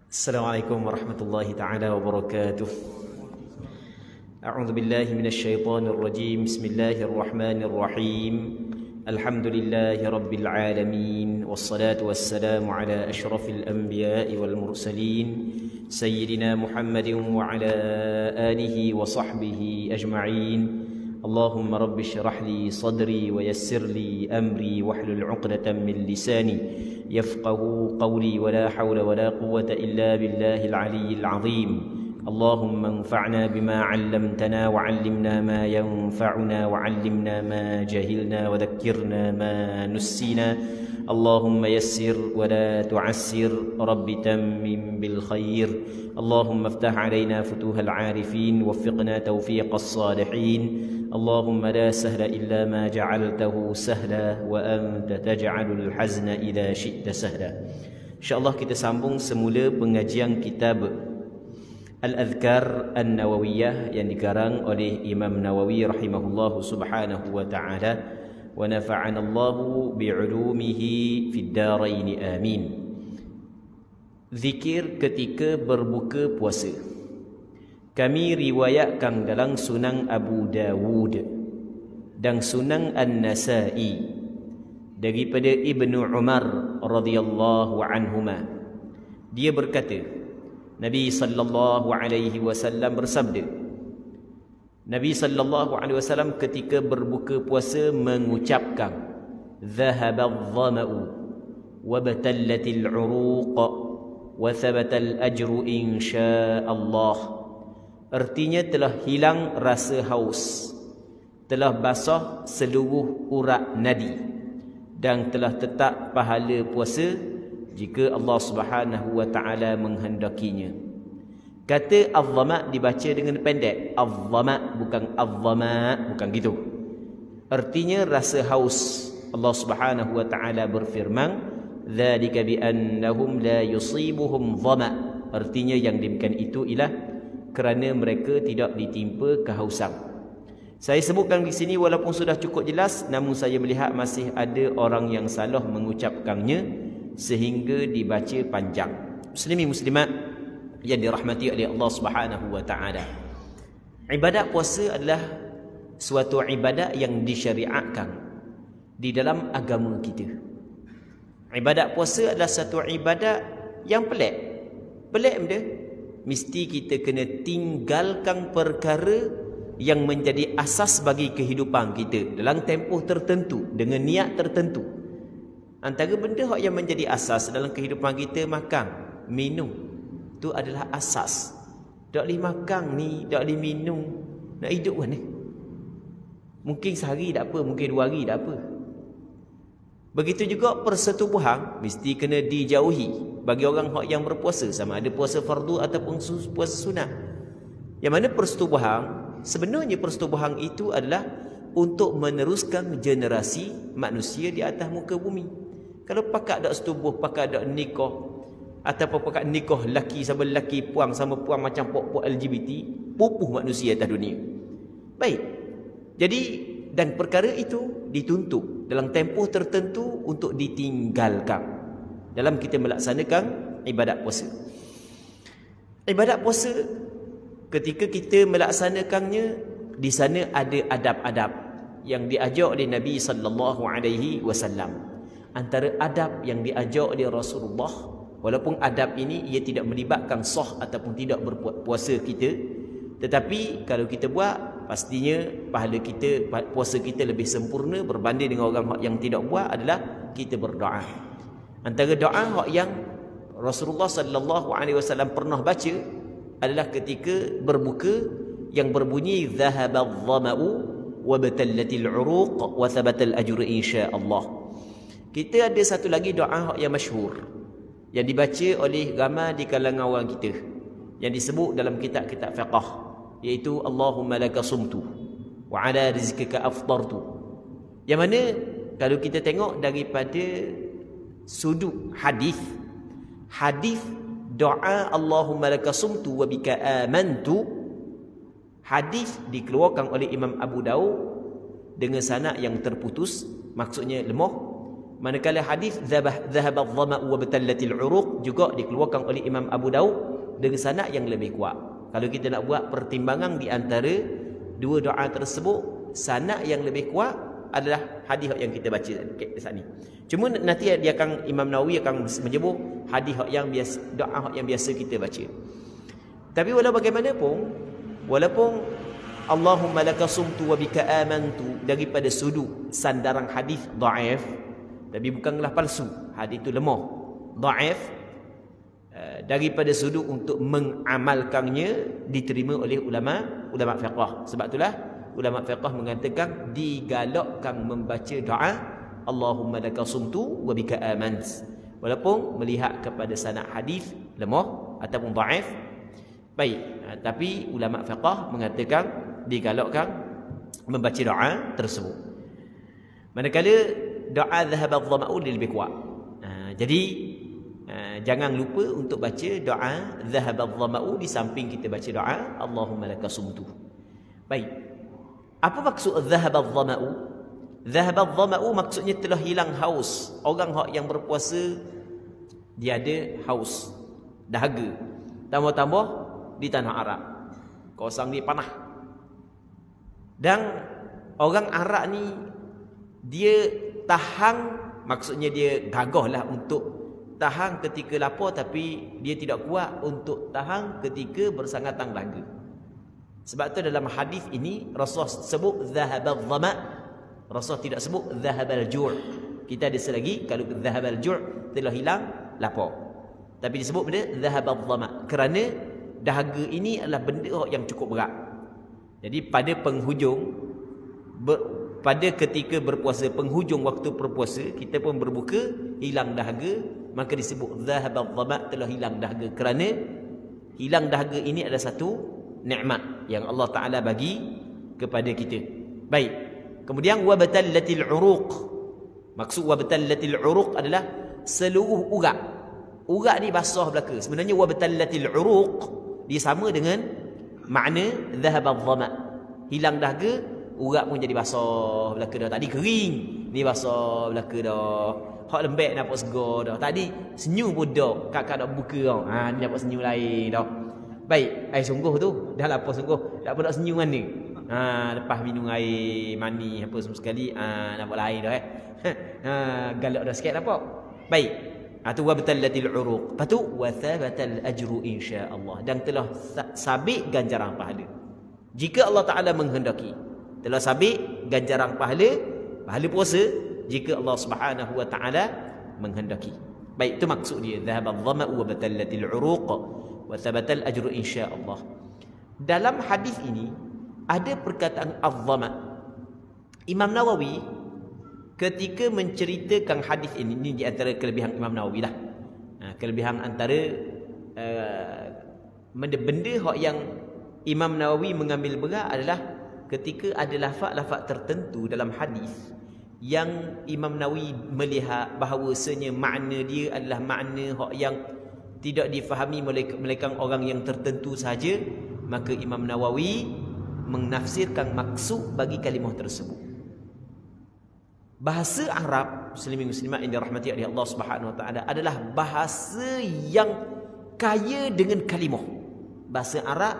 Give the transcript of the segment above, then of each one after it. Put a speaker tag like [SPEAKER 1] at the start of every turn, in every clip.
[SPEAKER 1] Assalamualaikum warahmatullahi ta'ala wabarakatuh. A'udzu billahi minasyaitonir rajim. Bismillahirrahmanirrahim. Alhamdulillahi rabbil alamin. Wassalatu wassalamu ala asyrafil anbiya'i wal mursalin sayyidina Muhammadin wa ala alihi wa sahbihi ajma'in. Allahumma rabbi syrah li sadri wa yassir li amri wahlul 'uqdatam min lisani yafqahu qawli wa la hawla wa la quwwata illa billahil aliyyil 'azim. Allahumma anfa'na bima 'allamtana wa 'allimna ma yanfa'una wa 'allimna ma jahilna wa dhakkirna ma nussina. Allahumma yassir wa la tu'assir, rabbi tammim bil khair. Allahumma iftah 'alaina futuhal 'arifin waffiqna tawfiqas salihin. Allahumma la sahla illa ma ja'altahu sahla wa anta taj'alul hazna idza syi'ta sahla. InsyaAllah kita sambung semula pengajian kitab Al-Adhkar An-Nawawiyah yang dikarang oleh Imam Nawawi rahimahullahu subhanahu wa ta'ala, wa nafa'ana Allahu bi'ulumihi fid darain amin. Zikir ketika berbuka puasa. Kami riwayatkan dalam Sunan Abu Dawud dan Sunan An-Nasa'i daripada Ibnu Umar radhiyallahu anhuma. Dia berkata, Nabi sallallahu alaihi wasallam bersabda. Nabi sallallahu alaihi wasallam ketika berbuka puasa mengucapkan, "Dhahaba adh-dhama'u wa batallatil 'uruq wa thabata al-ajru insyaallah." Artinya telah hilang rasa haus, telah basah seluruh urat nadi, dan telah tetap pahala puasa jika Allah Subhanahu wa taala menghendakinya. Kata adh-dhama' dibaca dengan pendek. Adh-dhama' bukan adh-dhama', bukan gitu. Artinya rasa haus. Allah Subhanahu wa taala berfirman, "Dzalika bi annahum la yusibuhum dhama'." Artinya yang demikian itu ialah kerana mereka tidak ditimpa kehausan. Saya sebutkan di sini walaupun sudah cukup jelas, namun saya melihat masih ada orang yang salah mengucapkannya sehingga dibaca panjang. Muslimin muslimat yang dirahmati oleh Allah Subhanahu wa taala. Ibadat puasa adalah suatu ibadat yang disyariatkan di dalam agama kita. Ibadat puasa adalah satu ibadat yang pelik. Pelik benda. Mesti kita kena tinggalkan perkara yang menjadi asas bagi kehidupan kita dalam tempoh tertentu dengan niat tertentu. Antara benda yang menjadi asas dalam kehidupan kita, makan, minum, itu adalah asas. Tak boleh makan ni, tak boleh minum, nak hidup kan ni? Mungkin sehari tak apa, mungkin 2 hari tak apa. Begitu juga persetubuhan mesti kena dijauhi bagi orang yang berpuasa, sama ada puasa fardu ataupun puasa sunat. Yang mana persetubuhan, sebenarnya persetubuhan itu adalah untuk meneruskan generasi manusia di atas muka bumi. Kalau pakat dak setubuh, pakat dak nikah, ataupun pakat nikah laki sama laki, puang sama puang macam pok-pok LGBT, pupuh manusia atas dunia. Baik. Jadi dan perkara itu dituntut dalam tempoh tertentu untuk ditinggalkan dalam kita melaksanakan ibadat puasa. Ibadat puasa ketika kita melaksanakannya, di sana ada adab-adab yang diajar oleh Nabi sallallahu alaihi wasallam. Antara adab yang diajar oleh Rasulullah, walaupun adab ini ia tidak melibatkan sah ataupun tidak berpuasa kita, tetapi kalau kita buat, pastinya pahala kita, puasa kita lebih sempurna berbanding dengan orang yang tidak buat adalah kita berdoa. Antara doa yang Rasulullah sallallahu alaihi wasallam pernah baca adalah ketika berbuka yang berbunyi, "Dhahaba adh-dhama'u wa batallatil 'uruq wa thabata al-ajru insyaallah." Kita ada satu lagi doa yang masyhur yang dibaca oleh ramai di kalangan orang kita, yang disebut dalam kitab-kitab fiqh, iaitu Allahumma laka sumtu wa ala rizqika aftartu. Yang mana kalau kita tengok daripada sudut hadis doa Allahumma laka sumtu wa bika amantu, hadis dikeluarkan oleh Imam Abu Daud dengan sanad yang terputus, maksudnya lemah, Manakala hadis dhahaba adh-dhama'u wa batallatil 'uruq juga dikeluarkan oleh Imam Abu Daud dengan sanad yang lebih kuat. Kalau kita nak buat pertimbangan di antara dua doa tersebut, sanad yang lebih kuat adalah hadis yang kita baca saat ni. Cuma nanti dia akan, Imam Nawawi akan menyebut hadis yang biasa, doa yang biasa kita baca. Tapi walau bagaimanapun, walaupun Allahumma laka sumtu wa bika amantu daripada sudut sandaran hadis dhaif, tapi bukanlah palsu, hadis itu lemah, dhaif, daripada sudut untuk mengamalkannya diterima oleh ulama fiqh. Sebab itulah ulama fiqh mengatakan digalakkan membaca doa Allahumma laka sumtu wa bika amant, walaupun melihat kepada sanad hadis lemah ataupun dhaif. Baik, tapi ulama fiqh mengatakan digalakkan membaca doa tersebut. Manakala doa dhahaba adh-dhama'u lebih kuat. Jadi jangan lupa untuk baca doa dhahaba adh-dhama'u di samping kita baca doa Allahumma laka sumtu. Baik. Apa maksud dhahaba adh-dhama'u? Dhahaba adh-dhama'u maksudnya telah hilang haus. Orang yang berpuasa dia ada haus, dahaga. Tambah-tambah di tanah Arab. Kawasan ni panah. Dan orang Arab ni dia tahan, maksudnya dia gagahlah untuk tahan ketika lapar, tapi dia tidak kuat untuk tahan ketika bersangatan dahaga. Sebab tu dalam hadis ini Rasul sebut dhahaba adh-dhama', Rasul tidak sebut dhahaba al-ju'. Kita ada selagi kalau dhahaba al-ju' telah hilang lapar. Tapi disebut benda dhahaba adh-dhama' kerana dahaga ini adalah benda yang cukup berat. Jadi pada penghujung pada ketika berpuasa, penghujung waktu berpuasa, kita pun berbuka, hilang dahaga, maka disebut dhahaba adh-dhama', telah hilang dahaga. Kerana hilang dahaga ini adalah satu nikmat yang Allah Taala bagi kepada kita. Baik. Kemudian wabtallatil 'uruq. Maksud wabtallatil 'uruq adalah seluruh urat. Urat ni basah belaka. Sebenarnya wabtallatil 'uruq dia sama dengan makna dhahaba adh-dhama'. Hilang dahaga, urat pun jadi basah belaka dah. Tadi kering, ni basah belaka dah. Hak lembek nampak segar dah. Tadi senyum pun dah, kakak dak buka dah. Ni dapat senyum lain dah. Baik, air sungguh tu dah lapar sungguh, tak apa nak senyum kan ni. Lepas minum air mani apa semua sekali, nampak lain dah galak dah sikit nampak. Baik. Tu wabtallatil 'uruq. Lepas tu wa thabatal ajru insya-Allah, dan telah sabit ganjaran pahala. Jika Allah Taala menghendaki, telah sabit ganjaran pahala puasa jika Allah Subhanahu wa taala menghendaki. Baik, itu maksud dia dhahaba adh-dhama'u wa batallatil 'uruq wa thabatal ajru insya-Allah. Dalam hadis ini ada perkataan adh-dhama'. Imam Nawawi ketika menceritakan hadis ini di antara kelebihan Imam Nawawi lah. Kelebihan antara benda yang Imam Nawawi mengambil berat adalah ketika ada lafaz-lafaz tertentu dalam hadis yang Imam Nawawi melihat bahawasanya makna dia adalah makna yang tidak difahami melainkan orang yang tertentu sahaja, maka Imam Nawawi menafsirkan maksud bagi kalimah tersebut. Bahasa Arab, muslimin muslimat yang dirahmati oleh Allah Subhanahu wa taala, adalah bahasa yang kaya dengan kalimah. Bahasa Arab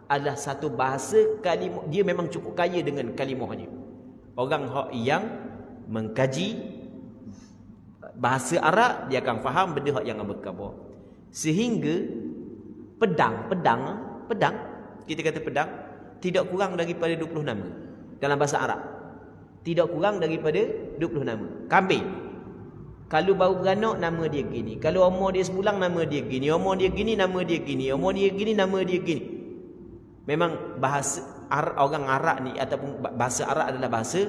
[SPEAKER 1] adalah satu bahasa kalimah, dia memang cukup kaya dengan kalimahnya. Orang yang mengkaji bahasa Arab dia akan faham benda yang berkhabar. Sehingga pedang, kita kata pedang tidak kurang daripada 20 nama dalam bahasa Arab. Tidak kurang daripada 20 nama. Kambing, kalau baru beranak nama dia gini, kalau umur dia sebulan nama dia gini, umur dia gini nama dia gini, umur dia gini nama dia gini. Memang bahasa orang Arab ni ataupun bahasa Arab adalah bahasa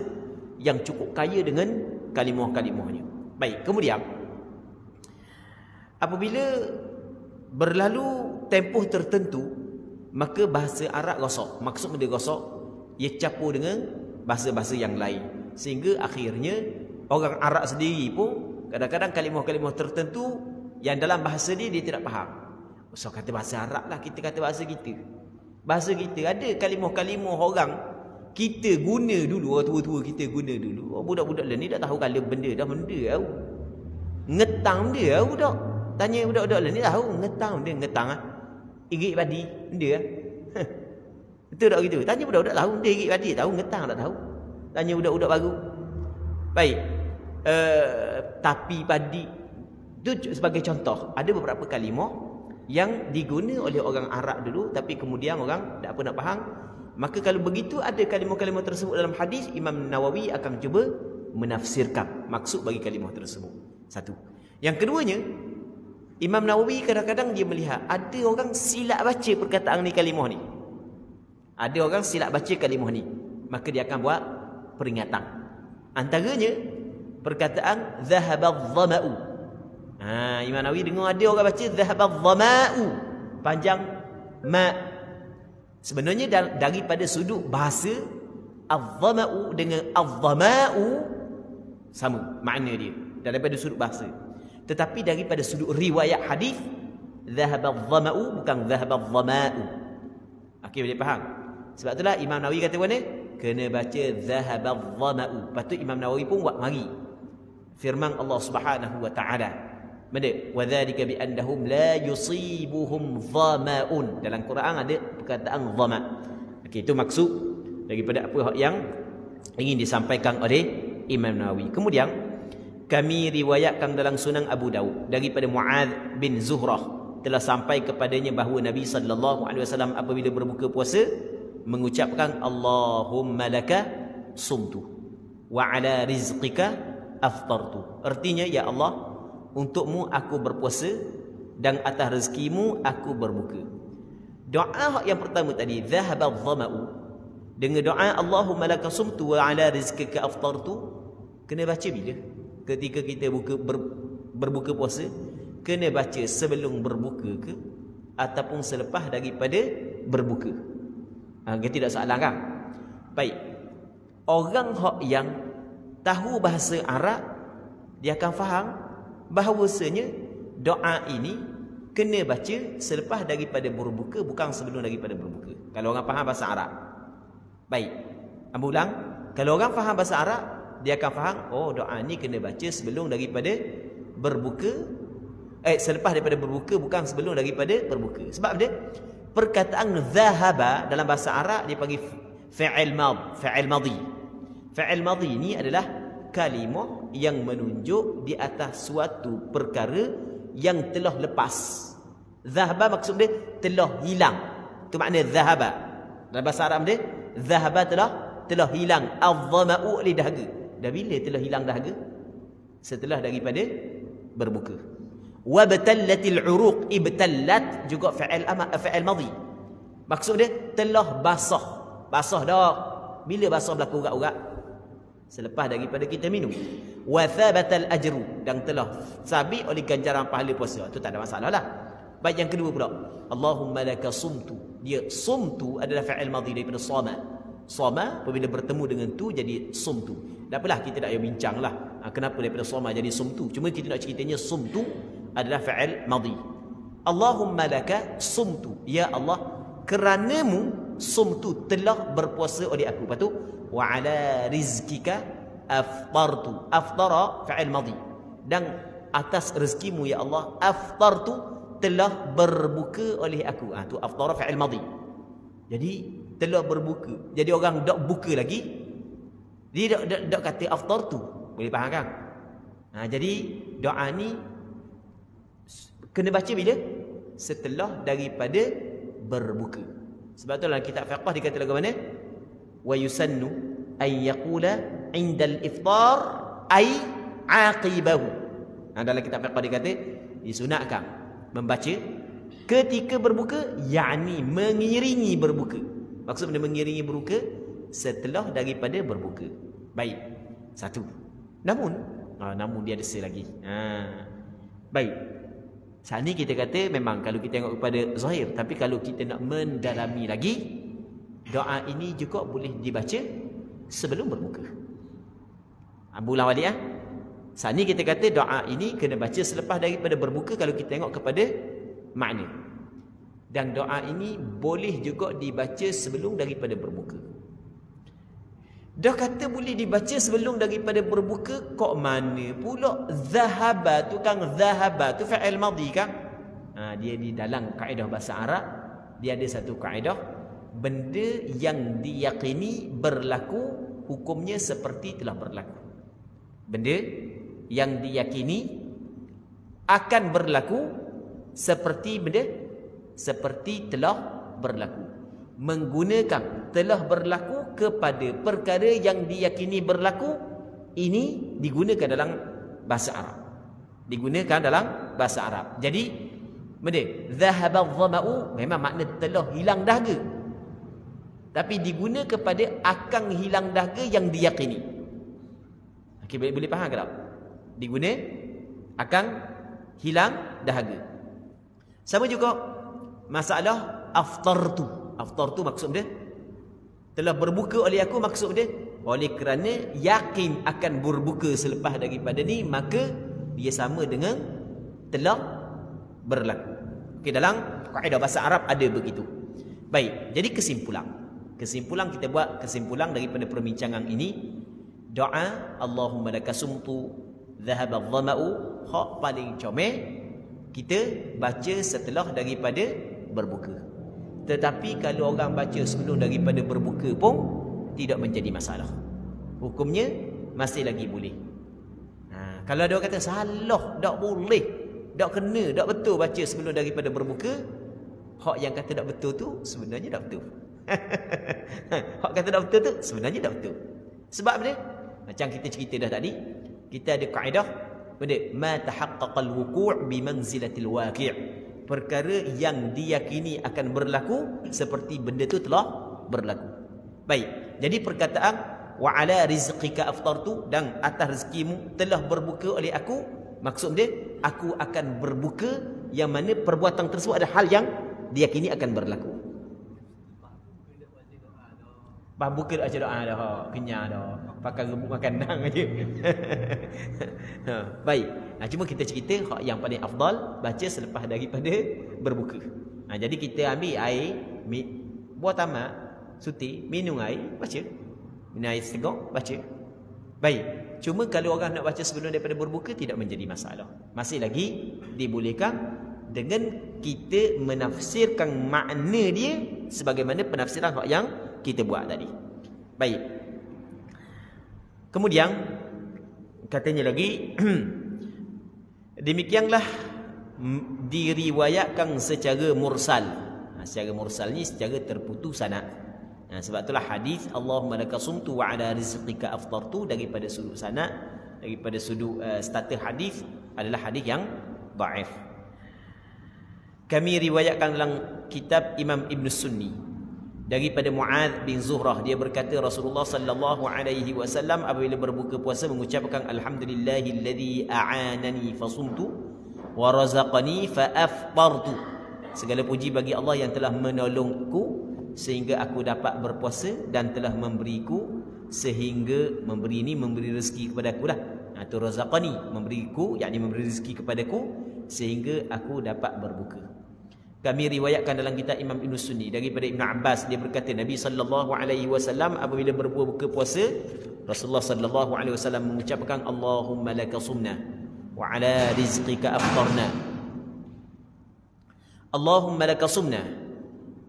[SPEAKER 1] yang cukup kaya dengan kalimah-kalimahnya. Baik, kemudian apabila berlalu tempoh tertentu, maka bahasa Arab rosak. Maksud dia rosak, ia campur dengan bahasa-bahasa yang lain, sehingga akhirnya orang Arab sendiri pun kadang-kadang kalimah-kalimah tertentu yang dalam bahasa dia tidak faham. So kata bahasa Arab lah, kita kata bahasa kita. Bahasa kita ada kalimah-kalimah orang kita guna dulu, orang tua-tua kita guna dulu. Budak-budak lah ni dah tahu kalau benda dah benda tahu. Ngetang dia budak. Tanya budak-budak lah ni tahu ngetang dia ngetang ah. Irit padi dia. Betul tak gitu? Tanya budak-budak tahu dia irit padi tahu ngetang tak tahu. Tanya budak-budak baru. Baik. Tapi padi itu sebagai contoh, ada beberapa kalimah yang diguna oleh orang Arab dulu tapi kemudian orang tak apa nak faham. Maka kalau begitu ada kalimah-kalimah tersebut dalam hadis, Imam Nawawi akan cuba menafsirkan maksud bagi kalimah tersebut. Satu. Yang keduanya, Imam Nawawi kadang-kadang dia melihat ada orang silap baca perkataan ni kalimah ni. Ada orang silap baca kalimah ni. Maka dia akan buat peringatan. Antaranya perkataan zahabadh-dhama'u. Imam Nawawi dengar ada orang baca zahabadh-dhama'u, panjang ma. Sebenarnya daripada sudut bahasa adh-dhama'u dengan adh-dhama'u sama makna dia daripada sudut bahasa. Tetapi daripada sudut riwayat hadis, zahabadh-dhama'u bukan zahabadh-dhama'u. Okey, boleh faham? Sebab itulah Imam Nawawi kata mana? Kena baca zahabadh-dhama'u. Patut Imam Nawawi pun buat mari firman Allah Subhanahu wa taala. Benda wadzalika bi annahum la yusibuhum dhama'un. Dalam Quran ada perkataan dhama'. Okey, itu maksud daripada apa yang ingin disampaikan oleh Imam Nawawi. Kemudian kami riwayatkan dalam Sunan Abu Daud daripada Muadz bin Zuhrah telah sampai kepadanya bahawa Nabi sallallahu alaihi wasallam apabila berbuka puasa mengucapkan Allahumma laka sumtu wa ala rizqika aftartu. Artinya, ya Allah, untukmu aku berpuasa dan atas rezekimu aku berbuka. Doa yang pertama tadi, zahabadh-dhama'u, dengan doa Allahumma laka sumtu wa ala rizqika aftartu, kena baca bila? Ketika kita berbuka puasa, kena baca sebelum berbuka ke ataupun selepas daripada berbuka. Tidak soalan kan? Baik. Orang yang tahu bahasa Arab, dia akan faham bahawasanya doa ini kena baca selepas daripada berbuka, bukan sebelum daripada berbuka. Kalau orang faham bahasa Arab. Baik. Ambil ulang. Kalau orang faham bahasa Arab, dia akan faham, oh, doa ni kena baca sebelum daripada berbuka, selepas daripada berbuka, bukan sebelum daripada berbuka. Sebab dia perkataan zahaba dalam bahasa Arab dia panggil fa'il madhi. Fa'il madhi ni adalah kalimah yang menunjuk di atas suatu perkara yang telah lepas. Zahaba maksud dia telah hilang. Itu makna zahaba. Dalam bahasa Arab dia zahaba telah hilang. Adh-dhama'u li dahaga. Dah bila telah hilang dahaga? Setelah daripada berbuka. Wabtallatil uruq, ibtallat juga fa'il madhi. Maksud dia telah basah. Basah dah. Bila basah berlaku urat-urat? Selepas daripada kita minum. Wa thabatal ajru, dan telah sabit oleh ganjaran pahala puasa. Itu tak ada masalah lah. Baik, yang kedua pula, Allahumma laka sumtu. Dia sumtu adalah fa'il madhi daripada sama. Sama apabila bertemu dengan tu jadi sumtu. Tak apalah, kita tak payah bincang lah kenapa daripada sama jadi sumtu. Cuma kita nak ceritanya sumtu adalah fa'il madhi. Allahumma laka sumtu, ya Allah, keranamu sumtu telah berpuasa oleh aku. Lepas tu wa ala rizkika aftartu. Aftara fa'il madhi. Dan atas rezekimu, ya Allah, aftartu, telah berbuka oleh aku. Tu aftara fa'il madhi. Jadi telah berbuka. Jadi orang tak buka lagi, dia tak kata aftartu. Boleh faham kan? Jadi doa ni kena baca bila? Setelah daripada berbuka. Sebab tu dalam kitab fiqh dikata lagu mana? Wa yusannu ay yaqula indal iftar ay aqibahu. Dalam kitab fiqh dikata disunatkan membaca ketika berbuka, yakni mengiringi berbuka. Maksudnya mengiringi berbuka setelah daripada berbuka. Baik. Satu. Namun dia ada lagi. Baik. Saat ni kita kata memang kalau kita tengok kepada zahir, tapi kalau kita nak mendalami lagi, doa ini juga boleh dibaca sebelum berbuka. Ulang balik. Saat ni kita kata doa ini kena baca selepas daripada berbuka kalau kita tengok kepada makna. Dan doa ini boleh juga dibaca sebelum daripada berbuka. Dah kata boleh dibaca sebelum daripada berbuka, kok mana pula zahaba tu kan, zahaba tu fa'il madhi kan? Dia di dalam kaedah bahasa Arab, dia ada satu kaedah, benda yang diyakini berlaku hukumnya seperti telah berlaku. Benda yang diyakini akan berlaku seperti telah berlaku. Menggunakan telah berlaku kepada perkara yang diyakini berlaku, ini digunakan dalam bahasa Arab. Digunakan dalam bahasa Arab. Jadi, benda dhahaba dhama'u memang makna telah hilang dahaga. Tapi diguna kepada akan hilang dahaga yang diyakini. Okey, boleh faham ke tak? Diguna akan hilang dahaga. Sama juga masalah aftartu. Aftartu maksud dia telah berbuka oleh aku, maksud dia oleh kerana yakin akan berbuka selepas daripada ni, maka dia sama dengan telah berlaku. Okey, dalam kaedah bahasa Arab ada begitu. Baik, jadi kesimpulan kita buat kesimpulan daripada perbincangan ini, doa Allahumma lakasumtu dhahaba dhama'u, hak paling comel kita baca setelah daripada berbuka. Tetapi kalau orang baca sebelum daripada berbuka pun tidak menjadi masalah. Hukumnya masih lagi boleh. Kalau ada orang kata salah, tak boleh, tak kena, tak betul baca sebelum daripada berbuka, hak yang kata tak betul tu sebenarnya tak betul. Hak kata tak betul tu sebenarnya tak betul. Sebab apa dia? Macam kita cerita dah tadi, kita ada kaedah benda ma tahaqqaqal wuqu' bi manzilatil waqi'. Perkara yang diyakini akan berlaku seperti benda tu telah berlaku. Baik, jadi perkataan wa ala rizqika aftartu, dan atas rezekimu telah berbuka oleh aku, maksud dia aku akan berbuka, yang mana perbuatan tersebut ada hal yang diyakini akan berlaku. Buka aja doa dah, kenyang dah, pakai rebut makan nang aja. Baik. Cuma kita cerita hak yang paling afdal baca selepas daripada berbuka. Jadi kita ambil air, buat tamak, suti, minum air, baca. Minum air setengah, baca. Baik. Cuma kalau orang nak baca sebelum daripada berbuka tidak menjadi masalah. Masih lagi dibolehkan dengan kita menafsirkan makna dia sebagaimana penafsiran hak yang kita buat tadi. Baik. Kemudian katanya lagi demikianlah diriwayatkan secara mursal. Secara mursal ni secara terputus sanad. Sebab itulah hadis Allahumma lakasumtu wa ala rizqika aftartu daripada sudut sanad, daripada sudut status hadis adalah hadis yang dhaif. Kami riwayatkan dalam kitab Imam Ibn Sunni daripada Mu'adz bin Zuhrah, dia berkata Rasulullah sallallahu alaihi wasallam apabila berbuka puasa mengucapkan alhamdulillahilladzi a'anani fasumtu wa razaqani fa aftartu. Segala puji bagi Allah yang telah menolongku sehingga aku dapat berpuasa dan telah memberiku sehingga memberi ini memberi rezeki kepadaku lah. Tu razaqani, memberiku, yakni memberi rezeki kepadaku sehingga aku dapat berbuka. Kami riwayatkan dalam kitab Imam Ibn Sunni daripada Ibn Abbas, dia berkata Nabi sallallahu alaihi wasallam apabila berbuka puasa, Rasulullah sallallahu alaihi wasallam mengucapkan Allahumma lakasumna wa ala rizqika aftarna. Allahumma lakasumna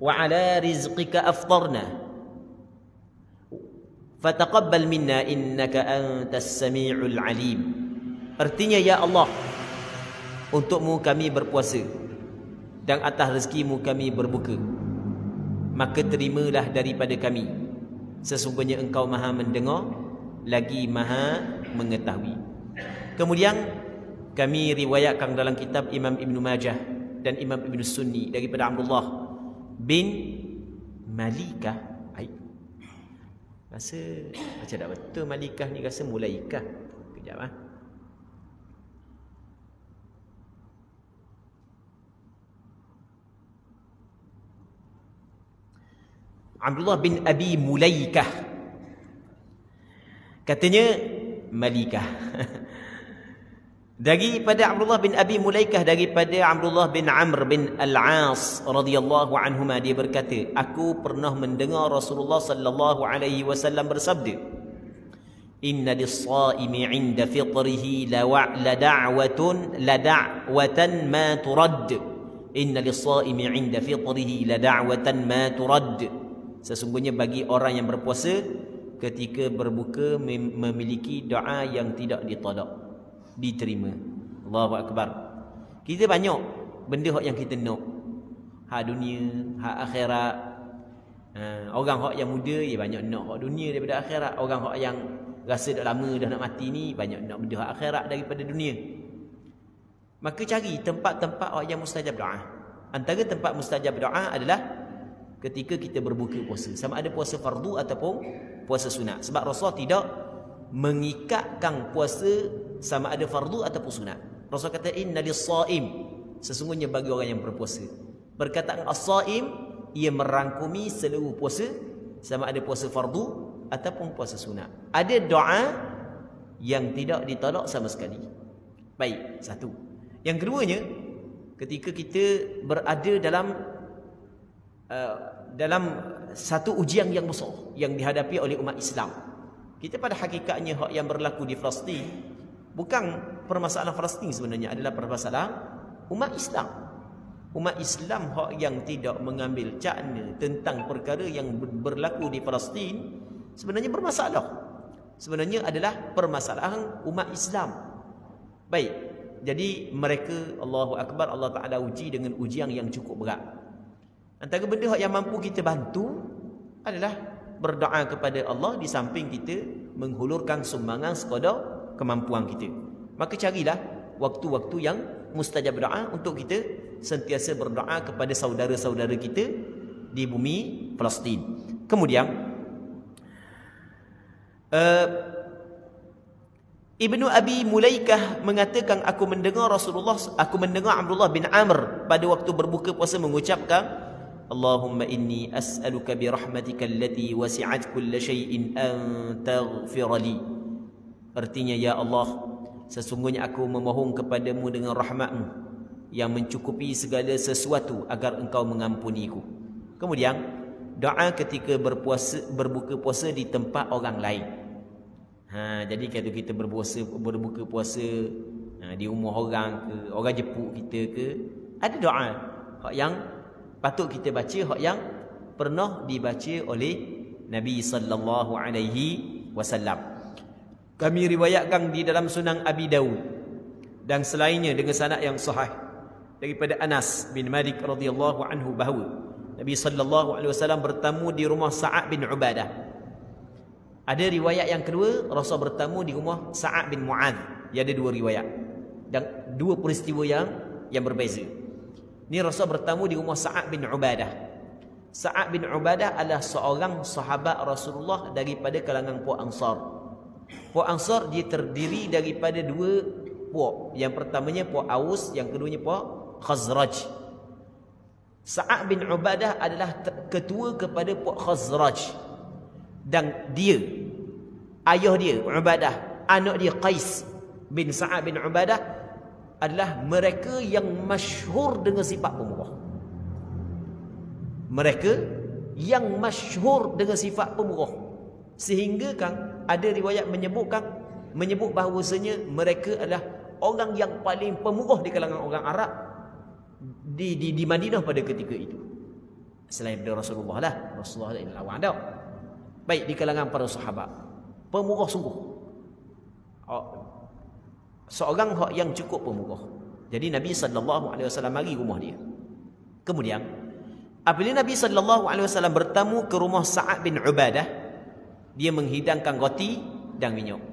[SPEAKER 1] wa ala rizqika aftarna. Fataqabbal minna innaka antas sami'ul alim. Artinya, ya Allah, untukmu kami berpuasa dan atas rezekimu kami berbuka, maka terimalah daripada kami, sesungguhnya engkau maha mendengar lagi maha mengetahui. Kemudian kami riwayatkan dalam kitab Imam Ibn Majah dan Imam Ibn Sunni daripada Abdullah bin Malikah. Rasa macam tak betul Malikah ni, rasa Mulaikah. Kejap Abdullah bin Abi Mulaikah, katanya Malikah. Daripada Abdullah bin Abi Mulaikah, daripada Abdullah bin Amr bin Al-As radhiyallahu anhuma, dia berkata, aku pernah mendengar Rasulullah sallallahu alaihi wasallam bersabda, Inna lis-shaimi 'inda fitrihi lada'watan ma turad. Inna lis-shaimi 'inda fitrihi lada'watan ma turad. Sesungguhnya bagi orang yang berpuasa ketika berbuka memiliki doa yang tidak ditolak, diterima. Allahu akbar. Kita banyak benda yang kita nak. Hak dunia, hak akhirat. Orang hak yang muda dia banyak nak hak dunia daripada akhirat. Orang hak yang rasa dah lama dah nak mati ni banyak nak benda hak akhirat daripada dunia. Maka cari tempat-tempat hak yang mustajab doa. Antara tempat mustajab doa adalah ketika kita berbuka puasa, sama ada puasa fardu ataupun puasa sunat. Sebab Rasul tidak mengikatkan puasa sama ada fardu ataupun sunat. Rasul kata inna lis-shaim, sesungguhnya bagi orang yang berpuasa. Perkataan as-shaim ia merangkumi seluruh puasa, sama ada puasa fardu ataupun puasa sunat. Ada doa yang tidak ditolak sama sekali. Baik, satu. Yang keduanya, ketika kita berada dalam satu ujian yang besar yang dihadapi oleh umat Islam. Kita pada hakikatnya hak yang berlaku di Palestin bukan permasalahan Palestin sebenarnya, adalah permasalahan umat Islam. Umat Islam hak yang tidak mengambil cakna tentang perkara yang berlaku di Palestin sebenarnya bermasalah. Sebenarnya adalah permasalahan umat Islam. Baik, jadi mereka, Allahu akbar, Allah Taala uji dengan ujian yang cukup berat. Antara benda yang mampu kita bantu adalah berdoa kepada Allah di samping kita menghulurkan sumbangan sekadar kemampuan kita. Maka carilah waktu-waktu yang mustajab doa untuk kita sentiasa berdoa kepada saudara-saudara kita di bumi Palestin. Kemudian Ibnu Abi Mulaikah mengatakan, aku mendengar Abdullah bin Amr pada waktu berbuka puasa mengucapkan, Allahumma inni as'aluka bi rahmatika allati wasi'at kulla shay'in an taghfir li. Artinya, ya Allah, sesungguhnya aku memohon kepadamu dengan rahmat-Mu yang mencukupi segala sesuatu agar Engkau mengampuniku. Kemudian doa ketika berbuka puasa di tempat orang lain. Jadi kalau kita berbuka puasa di rumah orang ke, orang jepuk kita ke, ada doa hak yang patut kita baca, hak yang pernah dibaca oleh Nabi sallallahu alaihi wasallam. Kami riwayatkan di dalam Sunan Abi Daud dan selainnya dengan sanad yang sahih daripada Anas bin Malik radhiyallahu anhu bahawa Nabi sallallahu alaihi wasallam bertamu di rumah Sa'ad bin Ubadah. Ada riwayat yang kedua, Rasul bertamu di rumah Sa'ad bin Mu'adh. Ada dua riwayat dan dua peristiwa yang berbeza. Ni Rasul bertamu di rumah Sa'ad bin Ubadah. Sa'ad bin Ubadah adalah seorang sahabat Rasulullah daripada kalangan puak Ansar. Puak Ansar dia terdiri daripada dua puak. Yang pertamanya puak Aus, yang keduanya puak Khazraj. Sa'ad bin Ubadah adalah ketua kepada puak Khazraj. Dan dia, ayah dia Ubadah, anak dia Qais bin Sa'ad bin Ubadah adalah mereka yang masyhur dengan sifat pemurah. Mereka yang masyhur dengan sifat pemurah. Sehingga kan ada riwayat menyebut bahawasanya mereka adalah orang yang paling pemurah di kalangan orang Arab di Madinah pada ketika itu. Selain daripada Rasulullah lah. Rasulullah ini lawan dah. Baik, di kalangan para sahabat, pemurah sungguh. Seorang yang cukup pemurah. Jadi Nabi SAW mari rumah dia. Kemudian apabila Nabi SAW bertamu ke rumah Sa'ad bin Ubadah, dia menghidangkan roti dan minyak.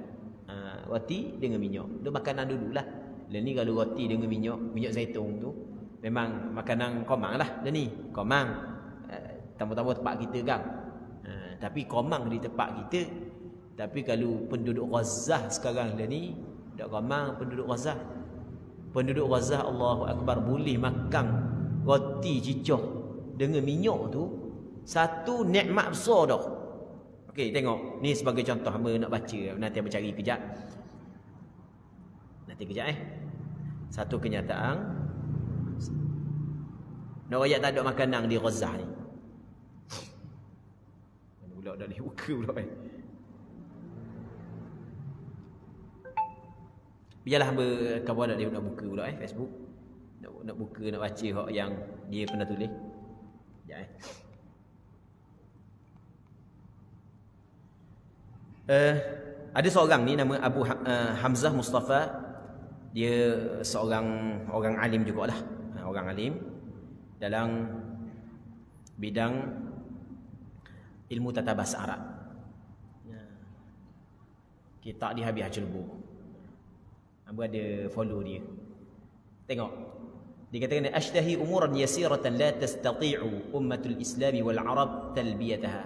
[SPEAKER 1] Roti dengan minyak. Itu makanan dululah. Dan ni kalau roti dengan minyak zaitun tu memang makanan komang lah. Dan ni komang tambah-tambah tempat kita kan. Tapi komang di tempat kita. Tapi kalau penduduk Gaza sekarang dah ni, tak komang penduduk Gaza. Penduduk Gaza, Allahu Akbar, boleh makan roti cicah dengan minyak tu, satu nikmat besar dah. Okey, tengok. Ni sebagai contoh, hamba nak baca. Nanti hamba cari kejap. Satu kenyataan. Nak rakyat tak ada makanan di Gaza ni. Pula dah ni buka pula Biarlah hamba kawan dia nak buka pula Facebook. Nak buka, nak baca hak yang dia pernah tulis. Sekejap ada seorang ni nama Abu Hamzah Mustafa. Dia seorang orang alim jugalah. Orang alim dalam bidang ilmu tata bahasa Arab. Kita dia habis celbu. Abu ada follow dia. Tengok. Dia katakan ashtahi umuran yasiratan la tastati'u ummatul Islam wal Arab talbiyataha.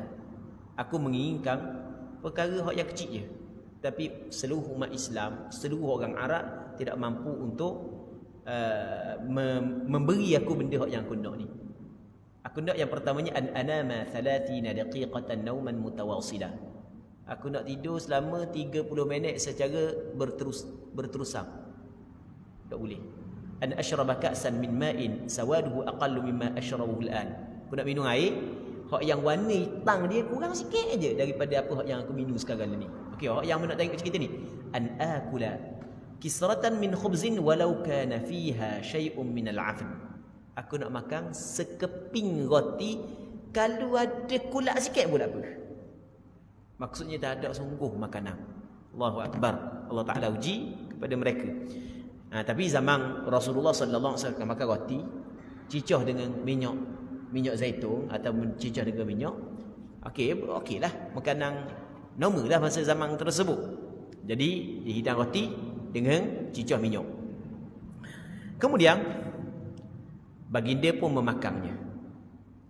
[SPEAKER 1] Aku menginginkan perkara yang kecil je. Tapi seluruh umat Islam, seluruh orang Arab tidak mampu untuk memberi aku benda yang aku nak ni. Aku nak yang pertamanya an anama 30 daqiqatan nauman mutawasilah. Aku nak tidur selama 30 minit secara berterusan. Tak boleh. An ashraba ka'san min ma'in sawaduhu aqallu mimma ashrabuhu al'an. Aku nak minum air, hak yang warna hitam dia kurang sikit aja daripada apa hak yang aku minum sekarang ni. Okey, hak yang nak tengok cerita ni. An akula kisratan min khubzin walau kana fiha syai'un min al'afn. Aku nak makan sekeping roti kalau ada kulak sikit pun tak apa. Maksudnya tak ada sungguh makanan. Allahu akbar. Allah Taala uji kepada mereka. Tapi zaman Rasulullah sallallahu alaihi wasallam makan roti cicah dengan minyak zaitun atau cicah dengan minyak. Okeylah makanan normal lah masa zaman tersebut. Jadi dihidang roti dengan cicah minyak. Kemudian baginda pun memakannya.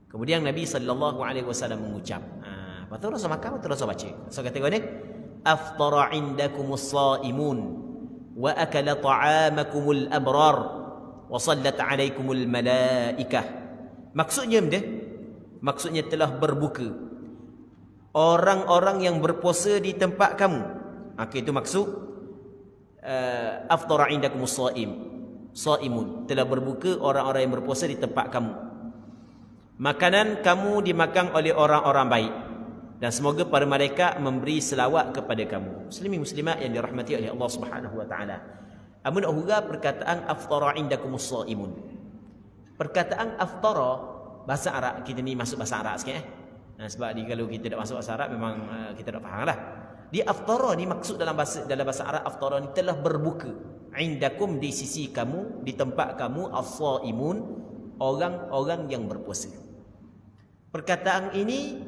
[SPEAKER 1] Kemudian Nabi sallallahu alaihi wasallam mengucap, lepas tu Rasul makan, lepas tu Rasul baca. So kata ni, aftara indakumus saimun wa akala ta'amakumul abrar wa sallat alaikumul malaikah. Maksudnya telah berbuka orang-orang yang berpuasa di tempat kamu. Itu maksud aftara indakumus saimun, telah berbuka orang-orang yang berpuasa di tempat kamu. Makanan kamu dimakan oleh orang-orang baik, dan semoga para malaikat memberi selawat kepada kamu. Muslimin muslimat yang dirahmati oleh Allah Subhanahu wa taala. Amun ahura perkataan aftara indakumus saimun. Perkataan aftara bahasa Arab kita ni masuk bahasa Arab sikit sebab kalau kita tak masuk bahasa Arab memang kita tak fahamlah. Dia aftara ni maksud dalam bahasa Arab, aftara ni telah berbuka. Indakum di sisi kamu, di tempat kamu, as-saimun, orang-orang yang berpuasa. Perkataan ini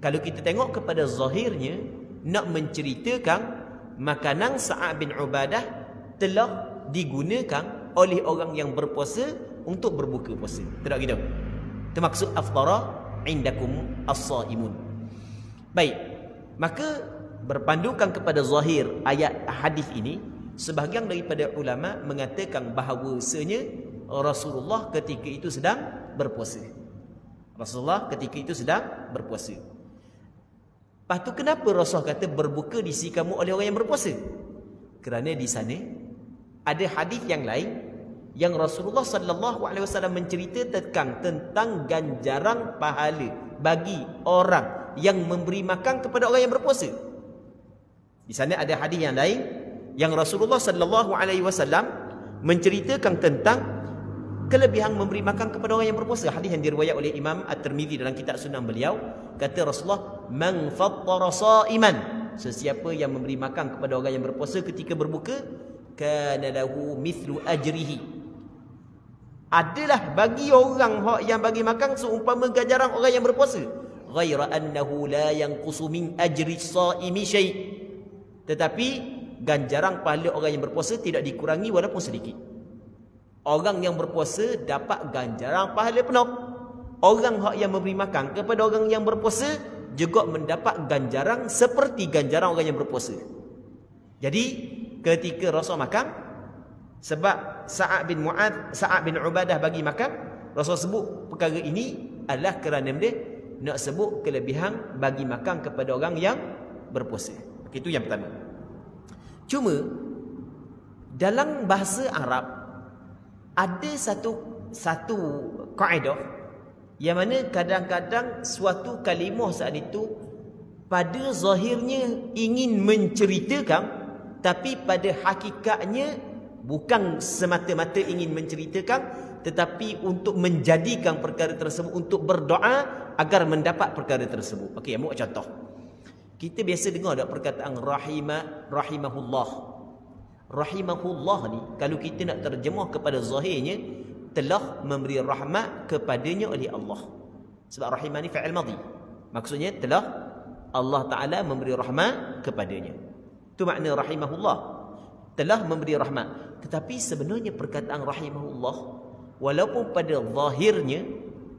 [SPEAKER 1] kalau kita tengok kepada zahirnya nak menceritakan makanan Sa'ad bin Ubadah telah digunakan oleh orang yang berpuasa untuk berbuka puasa. Tak gitu. Itu maksud aftara indakum as-saimun. Baik. Maka berpandukan kepada zahir ayat hadis ini, sebahagian daripada ulama mengatakan bahawasanya Rasulullah ketika itu sedang berpuasa. Lepas tu kenapa Rasul kata berbuka di sisi kamu oleh orang yang berpuasa? Kerana di sana ada hadis yang lain yang Rasulullah sallallahu alaihi wasallam menceritakan tentang ganjaran pahala bagi orang yang memberi makan kepada orang yang berpuasa. Di sana ada hadis yang lain yang Rasulullah sallallahu alaihi wasallam menceritakan tentang kelebihan memberi makan kepada orang yang berpuasa. Hadis yang diriwayat oleh Imam At-Tirmizi dalam kitab Sunan beliau, kata Rasulullah, man fattara saiman, sesiapa yang memberi makan kepada orang yang berpuasa ketika berbuka, kana lahu mithlu ajrihi, adalah bagi orang yang bagi makan seumpama ganjaran orang yang berpuasa, ghaira annahu la yanqusu min ajri saimi syai', tetapi ganjaran pahala orang yang berpuasa tidak dikurangi walaupun sedikit. Orang yang berpuasa dapat ganjaran pahala penuh. Orang yang memberi makan kepada orang yang berpuasa juga mendapat ganjaran seperti ganjaran orang yang berpuasa. Jadi ketika Rasul makan, sebab Sa'ad bin Ubadah bagi makan, Rasul sebut perkara ini adalah kerana dia nak sebut kelebihan bagi makan kepada orang yang berpuasa. Itu yang pertama. Cuma dalam bahasa Arab ada satu kaedah yang mana kadang-kadang suatu kalimah saat itu pada zahirnya ingin menceritakan tapi pada hakikatnya bukan semata-mata ingin menceritakan, tetapi untuk menjadikan perkara tersebut, untuk berdoa agar mendapat perkara tersebut. Okey, ambil contoh. Kita biasa dengar ada perkataan rahimahullah. Rahimahullah ni kalau kita nak terjemah kepada zahirnya, telah memberi rahmat kepadanya oleh Allah. Sebab rahimah ni fa'il madhi. Maksudnya telah Allah Ta'ala memberi rahmat kepadanya. Itu makna rahimahullah. Telah memberi rahmat. Tetapi sebenarnya perkataan rahimahullah, walaupun pada zahirnya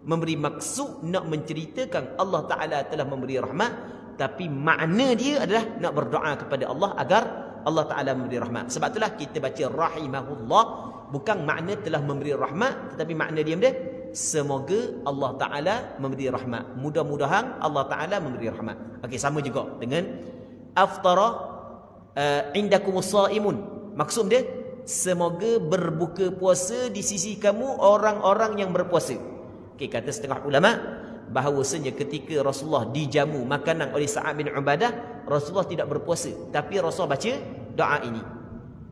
[SPEAKER 1] memberi maksud nak menceritakan Allah Ta'ala telah memberi rahmat, tapi makna dia adalah nak berdoa kepada Allah agar Allah Ta'ala memberi rahmat. Sebab itulah kita baca rahimahullah, bukan makna telah memberi rahmat, tetapi makna dia semoga Allah Ta'ala memberi rahmat. Mudah-mudahan Allah Ta'ala memberi rahmat. Okey, sama juga dengan aftara indakumus saimun. Maksud dia semoga berbuka puasa di sisi kamu orang-orang yang berpuasa. Okey, kata setengah ulama bahawasanya ketika Rasulullah dijamu makanan oleh Sa'ad bin Ubadah, Rasulullah tidak berpuasa, tapi Rasulullah baca doa ini.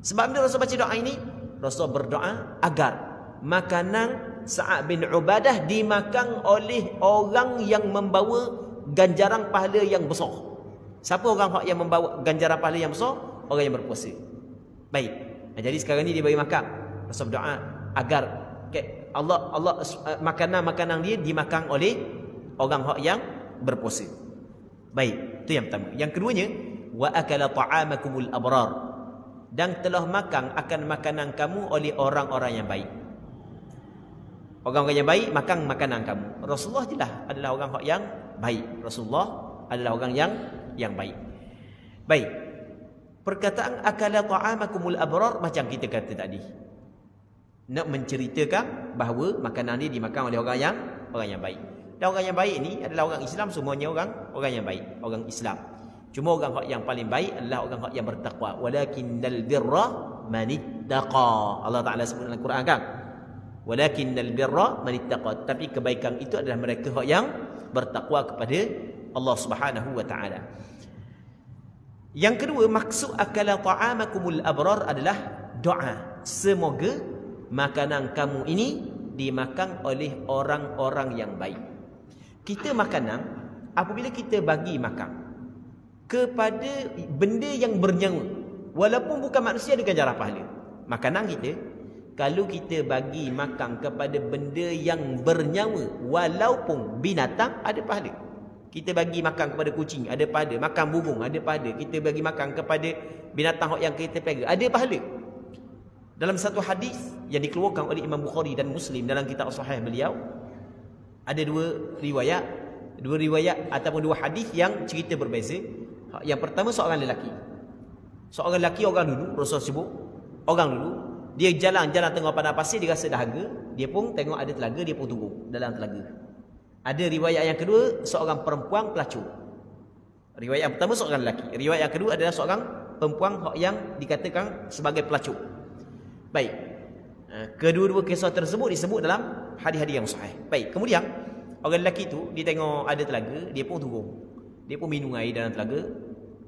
[SPEAKER 1] Sebab bila Rasulullah baca doa ini, Rasulullah berdoa agar makanan Sa'ad bin Ubadah dimakan oleh orang yang membawa ganjaran pahala yang besar. Siapa orang yang membawa ganjaran pahala yang besar? Orang yang berpuasa. Baik. Jadi sekarang ni dia bagi makan. Rasul berdoa agar Allah makanan-makanan dia dimakan oleh orang yang berpuasa. Baik, itu yang pertama. Yang keduanya, wa akala ta'amakumul abrar, dan telah makan akan makanan kamu oleh orang-orang yang baik. Orang-orang yang baik makan makanan kamu. Rasulullah jelas adalah orang yang baik. Rasulullah adalah orang yang baik. Baik. Perkataan akala ta'amakumul abrar macam kita kata tadi, nak menceritakan bahawa makanan ini dimakan oleh orang yang baik. Dan orang yang baik ni adalah orang Islam, semuanya orang yang baik, orang Islam. Cuma orang yang paling baik adalah orang yang bertakwa. Walakinnal birra manittaqa. Allah Taala sebut dalam Quran kan? Walakinnal birra manittaqa. Tapi kebaikan itu adalah mereka yang bertakwa kepada Allah Subhanahu wa taala. Yang kedua, maksud akala ta'amakumul abrar adalah doa. Semoga makanan kamu ini dimakan oleh orang-orang yang baik. Kita makanan, apabila kita bagi makan kepada benda yang bernyawa, walaupun bukan manusia, ada ganjaran pahala. Makanan kita, kalau kita bagi makan kepada benda yang bernyawa, walaupun binatang, ada pahala. Kita bagi makan kepada kucing, ada pahala. Makan burung, ada pahala. Kita bagi makan kepada binatang yang kita pelihara, ada pahala. Dalam satu hadis yang dikeluarkan oleh Imam Bukhari dan Muslim dalam kitab Sahih beliau, ada dua riwayat ataupun dua hadis yang cerita berbeza. Yang pertama, seorang lelaki. Seorang lelaki, orang dulu, Rasul sebut, orang dulu, dia jalan-jalan tengah padang pasir, dia rasa dahaga, dia pun tengok ada telaga, dia pun turun dalam telaga. Ada riwayat yang kedua, seorang perempuan pelacur. Riwayat yang pertama seorang lelaki. Riwayat yang kedua adalah seorang perempuan yang dikatakan sebagai pelacur. Baik. Kedua-dua kisah tersebut disebut dalam hadis-hadis yang sahih. Baik. Kemudian orang lelaki tu dia tengok ada telaga, dia pun turun. Dia pun minum air dalam telaga.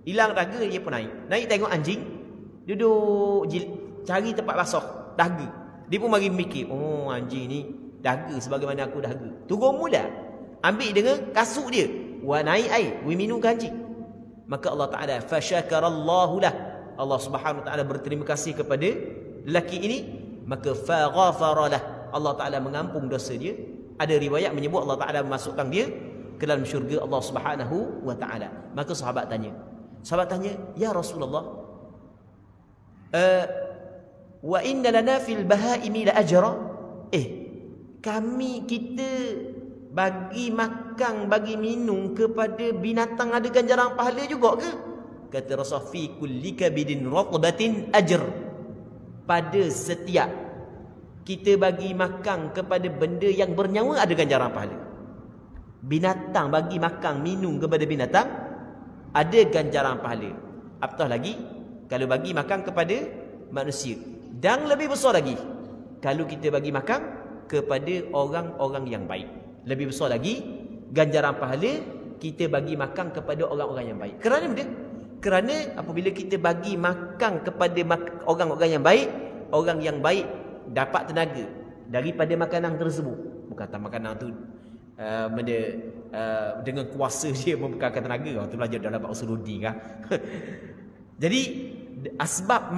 [SPEAKER 1] Hilang dahaga, dia pun naik. Naik tengok anjing duduk cari tempat basah dahaga. Dia pun mari mikir, oh anjing ni dahaga sebagaimana aku dahaga. Turun mula. Ambil dengan kasut dia, wa naik air, wa minum anjing. Maka Allah Taala fasyakarallahu lah. Allah Subhanahu wa taala berterima kasih kepada lelaki ini, maka faghafaralah. Allah Taala mengampun dosa dia. Ada riwayat menyebut Allah Taala memasukkan dia ke dalam syurga Allah Subhanahu wa taala. Maka sahabat tanya, ya Rasulullah, wa inna lana fil bahaimi la ajra? Kita bagi makan, bagi minum kepada binatang ada ganjaran pahala juga ke? Kata Rasul, fi kulli kabidin ratbatin ajr. Pada setiap kita bagi makan kepada benda yang bernyawa ada ganjaran pahala. Binatang bagi makan, minum kepada binatang ada ganjaran pahala. Apatah lagi kalau bagi makan kepada manusia. Dan lebih besar lagi kalau kita bagi makan kepada orang-orang yang baik. Lebih besar lagi ganjaran pahala kita bagi makan kepada orang-orang yang baik. Kerana benda? Kerana apabila kita bagi makan kepada orang-orang yang baik dapat tenaga daripada makanan tersebut. Bukan kata makanan tu dengan kuasa dia membekalkan tenaga. Orang tu belajar dalam Usuluddin kan. Jadi asbab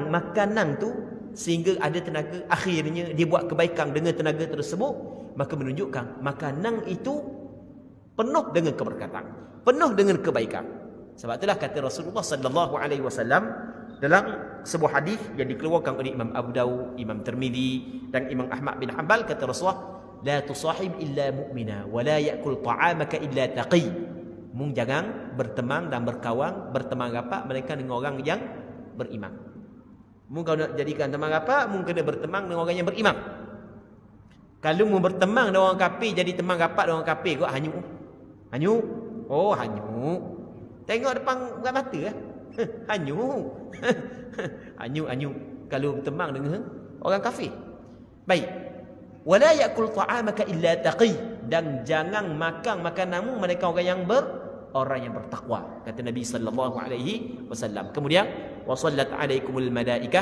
[SPEAKER 1] makanan tu sehingga ada tenaga, akhirnya dia buat kebaikan dengan tenaga tersebut, maka menunjukkan makanan itu penuh dengan keberkatan, penuh dengan kebaikan. Sebab itulah kata Rasulullah sallallahu alaihi wasallam dalam sebuah hadis yang dikeluarkan oleh Imam Abu Dawud, Imam Tirmizi dan Imam Ahmad bin Hanbal, kata Rasulullah, la tusahib illa mu'mina wa la ya'kul ta'amaka illa taqi. Mung jangan berteman dan berteman rapat mereka dengan orang yang beriman. Mung kalau nak jadikan teman rapat, mung kena berteman dengan orang yang beriman. Kalau mung berteman dengan orang kafir, jadi teman rapat dengan orang kafir kok hanyut. Hanyut. Oh, hanyut. Tengok depan bukan mata ah. Hanyut. Hanyut. Kalau berteman dengan orang kafir. Baik. Wala yakul ta'amaka illa taqi, dan jangan makan makananmu mereka orang yang bertakwa, kata Nabi sallallahu alaihi wasallam. Kemudian wasallat alaikumul malaikah,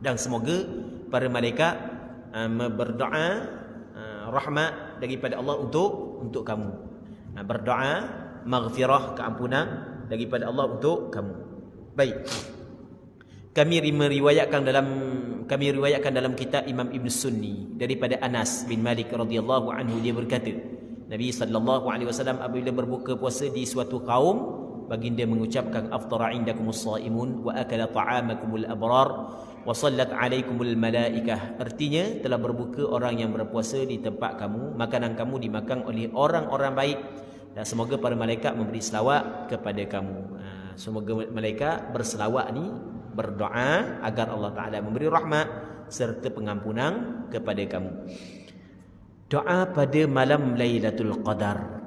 [SPEAKER 1] dan semoga para malaikat berdoa rahmat daripada Allah untuk kamu. Berdoa maghfirah, keampunan daripada Allah untuk kamu. Baik. Kami riwayatkan dalam kitab Imam Ibn Sunni daripada Anas bin Malik radhiyallahu anhu, dia berkata, Nabi sallallahu alaihi wasallam apabila berbuka puasa di suatu kaum, baginda mengucapkan aftara indakumus shaimun wa akala ta'amakumul abrar wa sallat alaikumul malaikah. Artinya telah berbuka orang yang berpuasa di tempat kamu, makanan kamu dimakan oleh orang-orang baik, dan semoga para malaikat memberi selawat kepada kamu. Semoga malaikat berselawat ni, berdoa agar Allah Ta'ala memberi rahmat serta pengampunan kepada kamu. Doa pada malam Lailatul Qadar.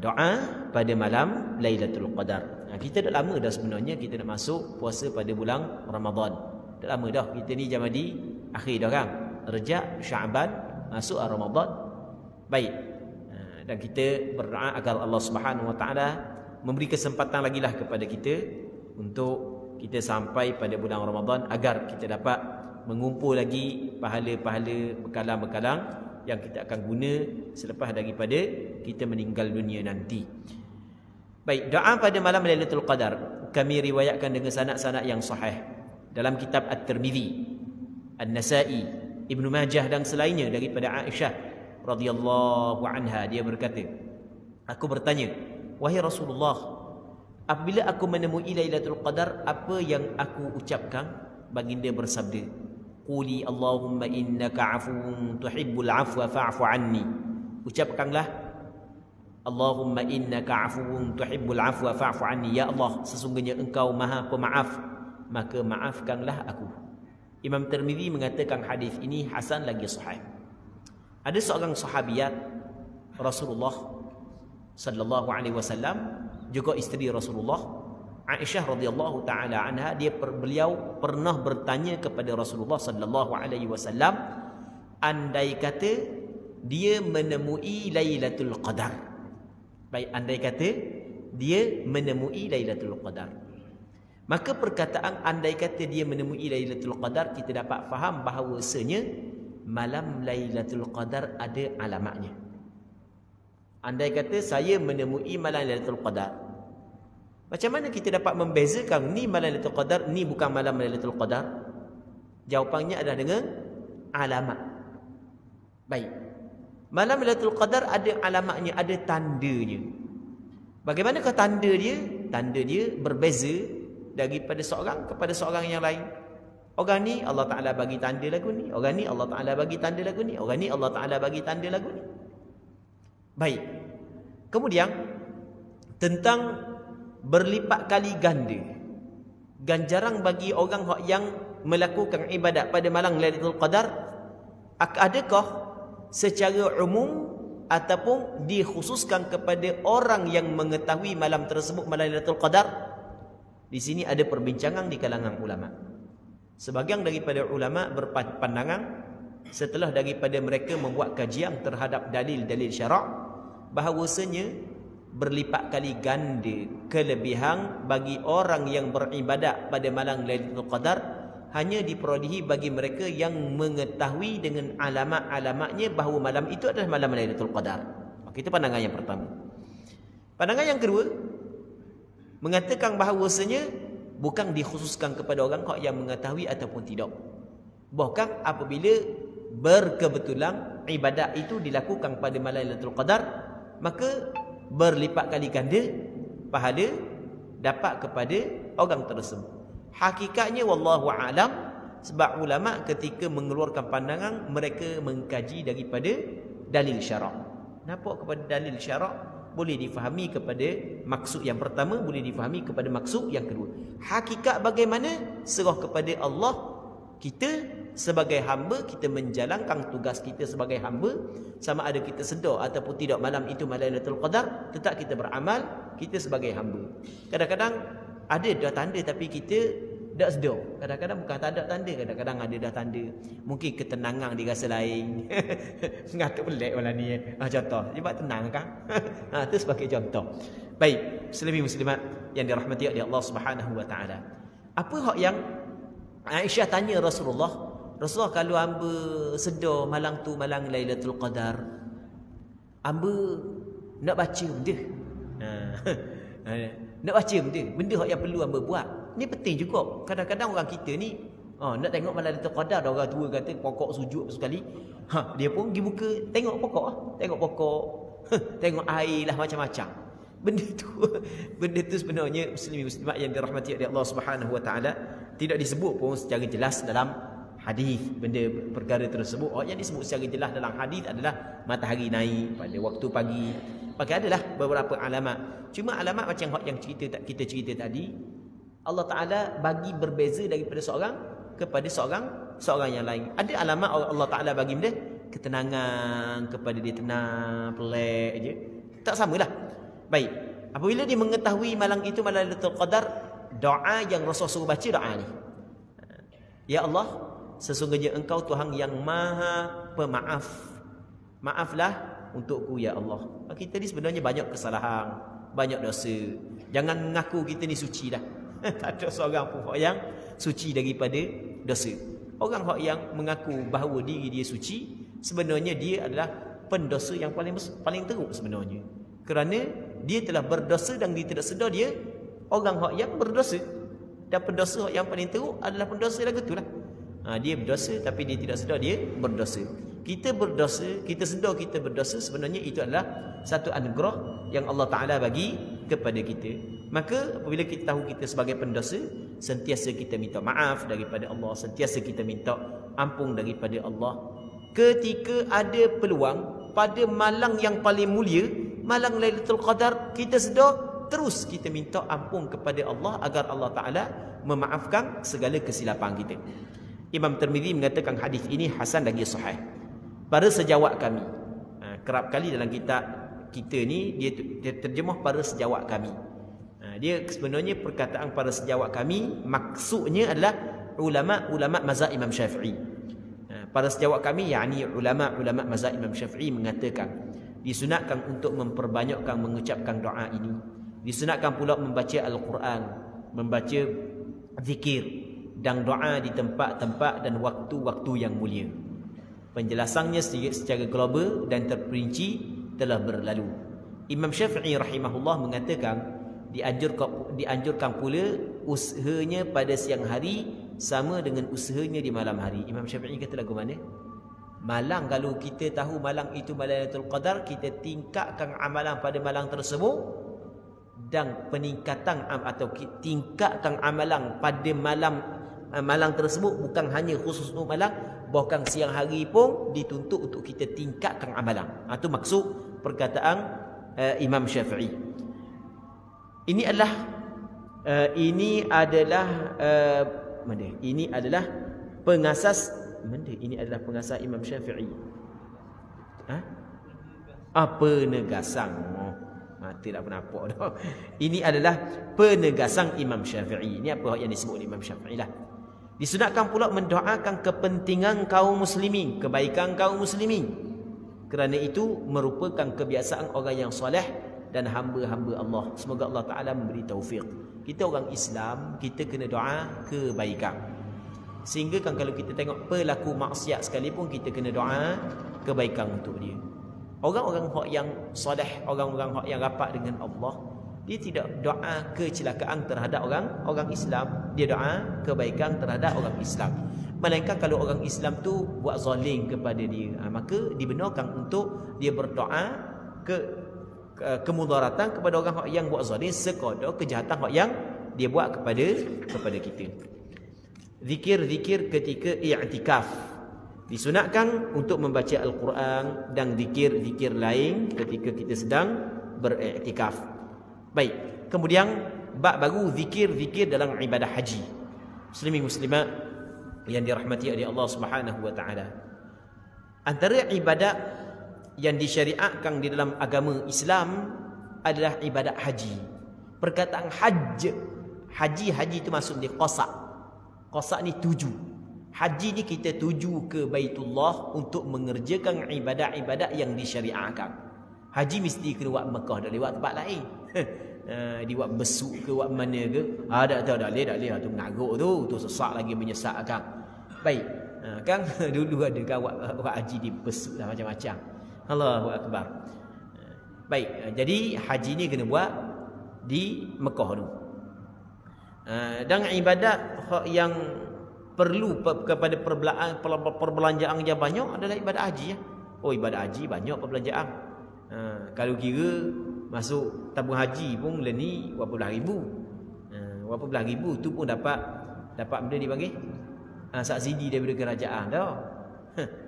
[SPEAKER 1] Doa pada malam Lailatul Qadar. Kita dah lama dah sebenarnya kita nak masuk puasa pada bulan Ramadan. Dah lama dah. Kita ni jadi akhir dah kan. Rejab, Syaban, masuk Ramadan. Baik. Dan kita berdoa agar Allah Subhanahu Wa Ta'ala memberi kesempatan lagi lah kepada kita untuk kita sampai pada bulan Ramadan, agar kita dapat mengumpul lagi pahala-pahala bekalan-bekalan yang kita akan guna selepas daripada kita meninggal dunia nanti. Baik, doa pada malam Lailatul Qadar kami riwayatkan dengan sanad-sanad yang sahih dalam kitab At-Tirmizi, An-Nasa'i, Ibnu Majah dan selainnya daripada Aisyah radhiyallahu anha. Dia berkata, aku bertanya, wahai Rasulullah, apabila aku menemui Lailatul Qadar, apa yang aku ucapkan? Baginda bersabda, quli Allahumma innaka afuwun tuhibbul afwa fa'fu anni. Ucapkanlah, Allahumma innaka afuwun tuhibbul afwa fa'fu anni. Ya Allah, sesungguhnya engkau maha pemaaf, maka maafkanlah aku. Imam Tirmizi mengatakan hadis ini hasan lagi sahih. Ada seorang sahabiat Rasulullah sallallahu alaihi wasallam, juga isteri Rasulullah, Aisyah radhiyallahu taala anha, beliau pernah bertanya kepada Rasulullah sallallahu alaihi wasallam, andai kata dia menemui Lailatul Qadar. Baik, andai kata dia menemui Lailatul Qadar. Maka perkataan andai kata dia menemui Lailatul Qadar, kita dapat faham bahawasanya malam Lailatul Qadar ada alamatnya. Andai kata saya menemui malam Lailatul Qadar, macam mana kita dapat membezakan ni malam Lailatul Qadar, ni bukan malam Lailatul Qadar? Jawapannya adalah dengan alamat. Baik. Malam Lailatul Qadar ada alamatnya, ada tandanya. Bagaimanakah tanda dia? Tanda dia berbeza daripada seorang kepada seorang yang lain. Orang ni Allah Ta'ala bagi tanda lagu ni, orang ni Allah Ta'ala bagi tanda lagu ni, orang ni Allah Ta'ala bagi tanda lagu ni. Baik. Kemudian tentang berlipat kali ganda ganjaran bagi orang yang melakukan ibadat pada malam Lailatul Qadar, adakah secara umum ataupun dikhususkan kepada orang yang mengetahui malam tersebut, malam Lailatul Qadar? Di sini ada perbincangan di kalangan ulama. Sebahagian daripada ulama berpandangan, setelah daripada mereka membuat kajian terhadap dalil-dalil syarak, bahawasanya berlipat kali ganda kelebihan bagi orang yang beribadat pada malam Lailatul Qadar hanya diperolehi bagi mereka yang mengetahui dengan alamat-alamatnya bahawa malam itu adalah malam Lailatul Qadar. Itu pandangan yang pertama. Pandangan yang kedua mengatakan bahawasanya bukan dikhususkan kepada orang yang mengetahui ataupun tidak. Bahkan apabila berkebetulan ibadat itu dilakukan pada malam Lailatul Qadar, maka berlipat kali ganda pahala dapat kepada orang tersebut. Hakikatnya wallahu a'lam, sebab ulama ketika mengeluarkan pandangan mereka mengkaji daripada dalil syarak. Nampak kepada dalil syarak boleh difahami kepada maksud yang pertama, boleh difahami kepada maksud yang kedua. Hakikat bagaimana? Serah kepada Allah. Kita sebagai hamba, kita menjalankan tugas kita sebagai hamba, sama ada kita sedar ataupun tidak malam itu malam Lailatul Qadar, tetap kita beramal, kita sebagai hamba. Kadang-kadang ada dah tanda tapi kita tak sedar. Kadang-kadang bukan tak ada tanda, kadang-kadang ada dah tanda. Mungkin ketenangan dirasa lain. Ngatuk pelik malam ni. Contoh, sebab tenang kan? Itu sebagai contoh. Baik, muslimin muslimat yang dirahmati oleh Allah Subhanahu wa taala. Apa hak yang Aisyah tanya Rasulullah, kalau hamba sedar malam tu malam Lailatul Qadar, hamba nak baca benda. Nak baca benda yang perlu hamba buat. Ni penting juga. Kadang-kadang orang kita ni nak tengok malam Lailatul Qadar, orang tua kata pokok sujud sekali. Dia pun pergi buka tengok pokok, tengok air lah macam-macam. Benda tu sebenarnya muslimin muslimat yang dirahmati oleh Allah Subhanahu wa taala tidak disebut pun secara jelas dalam hadis. Benda perkara tersebut yang disebut secara jelas dalam hadis adalah matahari naik pada waktu pagi. Pakai adalah beberapa alamat. Cuma alamat macam yang kita cerita tadi, Allah Taala bagi berbeza daripada seorang kepada seorang yang lain. Ada alamat Allah Taala bagi benda ketenangan kepada dia, tenang, pelik je. Tak samalah. Baik, apabila dia mengetahui malam itu malam Lailatul Qadar, doa yang Rasul suruh baca doa ni. Ya Allah, sesungguhnya Engkau Tuhan yang Maha Pemaaf. Maaflah untukku ya Allah. Kita ni sebenarnya banyak kesalahan, banyak dosa. Jangan mengaku kita ni suci dah. Tak ada seorang pun yang suci daripada dosa. Orang yang mengaku bahawa diri dia suci, sebenarnya dia adalah pendosa yang paling teruk sebenarnya. Kerana dia telah berdosa dan dia tidak sedar dia orang yang berdosa. Dan pendosa yang paling teruk adalah pendosa lagu tu lah. Dia berdosa tapi dia tidak sedar dia berdosa. Kita berdosa, kita sedar kita berdosa, sebenarnya itu adalah satu anugerah yang Allah Ta'ala bagi kepada kita. Maka apabila kita tahu kita sebagai pendosa, sentiasa kita minta maaf daripada Allah, sentiasa kita minta ampun daripada Allah. Ketika ada peluang pada malam yang paling mulia, malam Lailatul Qadar, kita sedar, terus kita minta ampun kepada Allah agar Allah Ta'ala memaafkan segala kesilapan kita. Imam Tirmizi mengatakan hadis ini hasan lagi sahih. Para sejawat kami, kerap kali dalam kitab kita ni dia terjemah para sejawat kami. Dia sebenarnya perkataan para sejawat kami maksudnya adalah ulama mazhab Imam Syafi'i. Para sejawat kami yakni ulama mazhab Imam Syafi'i mengatakan disunatkan untuk memperbanyakkan mengucapkan doa ini. Disunatkan pula membaca Al-Quran, membaca zikir dan doa di tempat-tempat dan waktu-waktu yang mulia. Penjelasannya secara global dan terperinci telah berlalu. Imam Syafi'i rahimahullah mengatakan dianjurkan pula usahanya pada siang hari sama dengan usahanya di malam hari. Imam Syafi'i kata lagu mana? Malam, kalau kita tahu malam itu malam Lailatul Qadar, kita tingkatkan amalan pada malam tersebut, dan peningkatan atau tingkatkan amalan pada malam tersebut bukan hanya khusus untuk malam, bahkan siang hari pun dituntut untuk kita tingkatkan amalan. Itu maksud perkataan Imam Syafi'i. Ini adalah pengasas Imam Syafi'i. Penegasan. Tidak pernah nampak dah. Ini adalah penegasan Imam Syafi'i. Ini apa yang disebut oleh Imam Syafi'i lah. Disunatkan pula mendoakan kepentingan kaum muslimin, kebaikan kaum muslimin. Kerana itu merupakan kebiasaan orang yang soleh dan hamba-hamba Allah. Semoga Allah Ta'ala memberi taufik. Kita orang Islam, kita kena doa kebaikan. Sehingga kan kalau kita tengok pelaku maksiat sekalipun, kita kena doa kebaikan untuk dia. Orang-orang yang soleh, orang-orang yang rapat dengan Allah, dia tidak doa kecelakaan terhadap orang Islam. Dia doa kebaikan terhadap orang Islam. Melainkan kalau orang Islam tu buat zalim kepada dia, maka dibenarkan untuk dia berdoa kemudaratan kepada orang yang buat zalim, sekadar kejahatan yang dia buat kepada kita. Zikir-zikir ketika i'tikaf disunatkan untuk membaca Al-Quran dan zikir-zikir lain ketika kita sedang beriktikaf. Baik, kemudian bab baru, zikir-zikir dalam ibadah haji. Muslimin muslimat yang dirahmati oleh Allah Subhanahu wa taala. Antara ibadat yang disyariatkan di dalam agama Islam adalah ibadat haji. Perkataan haji itu maksud dia qasak. Qasak ni tuju. Haji ni kita tuju ke Baitullah untuk mengerjakan ibadat-ibadat yang disyariatkan. Haji mesti kena buat Mekah, tak lewat tempat lain. Dia buat besuk ke buat mana ke? Tak boleh tu mengaruk tu sesak lagi menyesatkan. Baik. Kan dulu ada kan buat haji di besuk dah macam-macam. Allahu akbar. Baik, jadi haji ni kena buat di Mekah dulu. Dan ibadat yang perlu kepada perbelanjaan yang banyak adalah ibadat haji. Ibadat haji banyak perbelanjaan. Kalau kira masuk tabung haji pun ni berapa belas ribu tu pun dapat benda dipanggil subsidi daripada kerajaan dah.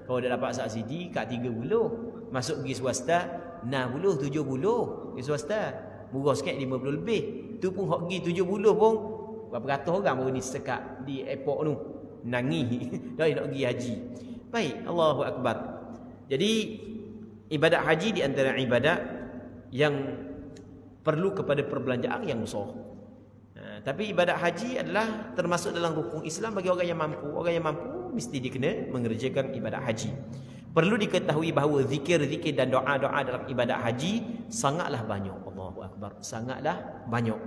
[SPEAKER 1] Kalau dah dapat subsidi kat 30, masuk pergi swasta 60, 70 pergi swasta. Murah sikit 50 lebih. Tu pun hok pergi 70 pun berapa ratus orang baru ni sekat di airport tu nangis dah nak pergi haji. Baik, Allahu akbar. Jadi ibadat haji di antara ibadat yang perlu kepada perbelanjaan yang besar. Tapi ibadat haji adalah termasuk dalam rukun Islam bagi orang yang mampu. Orang yang mampu mesti dia kena mengerjakan ibadat haji. Perlu diketahui bahawa zikir-zikir dan doa-doa dalam ibadat haji sangatlah banyak. Allahu akbar, sangatlah banyak.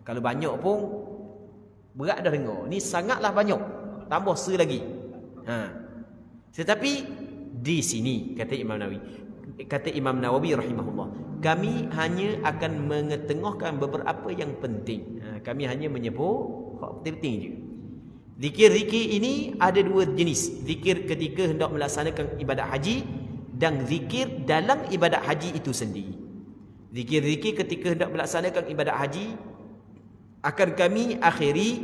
[SPEAKER 1] Kalau banyak pun berat dah dengar. Ni sangatlah banyak. Tambah lagi. Tetapi di sini kata Imam Nawawi rahimahullah, kami hanya akan mengetengahkan beberapa yang penting. Kami hanya menyebut hak penting-penting je. Zikir-zikir ini ada dua jenis. Zikir ketika hendak melaksanakan ibadat haji dan zikir dalam ibadat haji itu sendiri. Zikir-zikir ketika hendak melaksanakan ibadat haji akan kami akhiri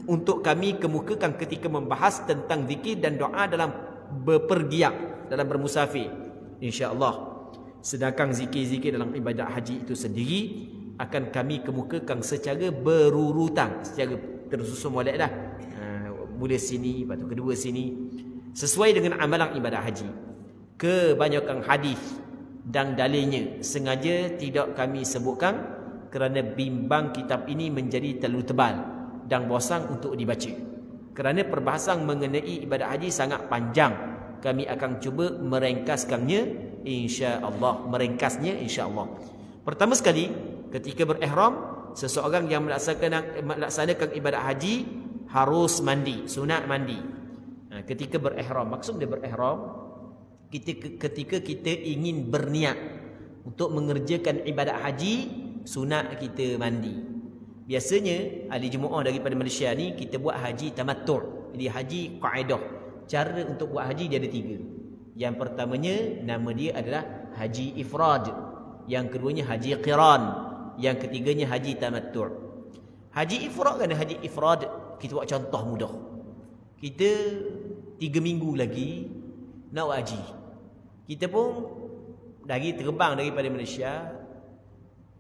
[SPEAKER 1] untuk kami kemukakan ketika membahas tentang zikir dan doa dalam bepergian, dalam bermusafir, insya-Allah. Sedangkan zikir-zikir dalam ibadat haji itu sendiri akan kami kemukakan secara berurutan, secara tersusun molek dah. Mula sini, lepas tu kedua sini, sesuai dengan amalan ibadat haji. Kebanyakan hadis dan dalilnya sengaja tidak kami sebutkan kerana bimbang kitab ini menjadi terlalu tebal dan bosan untuk dibaca. Kerana perbahasan mengenai ibadat haji sangat panjang, kami akan cuba meringkaskannya insya-Allah. Pertama sekali, ketika berihram, seseorang yang melaksanakan ibadat haji harus mandi, sunat mandi. Ketika berihram, maksud dia berihram, ketika kita ingin berniat untuk mengerjakan ibadat haji, sunat kita mandi. Biasanya ahli jemaah daripada Malaysia ni kita buat haji tamattu'. Jadi haji kaedah. Cara untuk buat haji dia ada 3. Yang pertamanya nama dia adalah haji ifrad. Yang keduanya haji qiran. Yang ketiganya haji tamattu'. Haji ifrad kan, haji ifrad kita buat contoh mudah. Kita 3 minggu lagi nak buat haji. Kita pun terbang daripada Malaysia.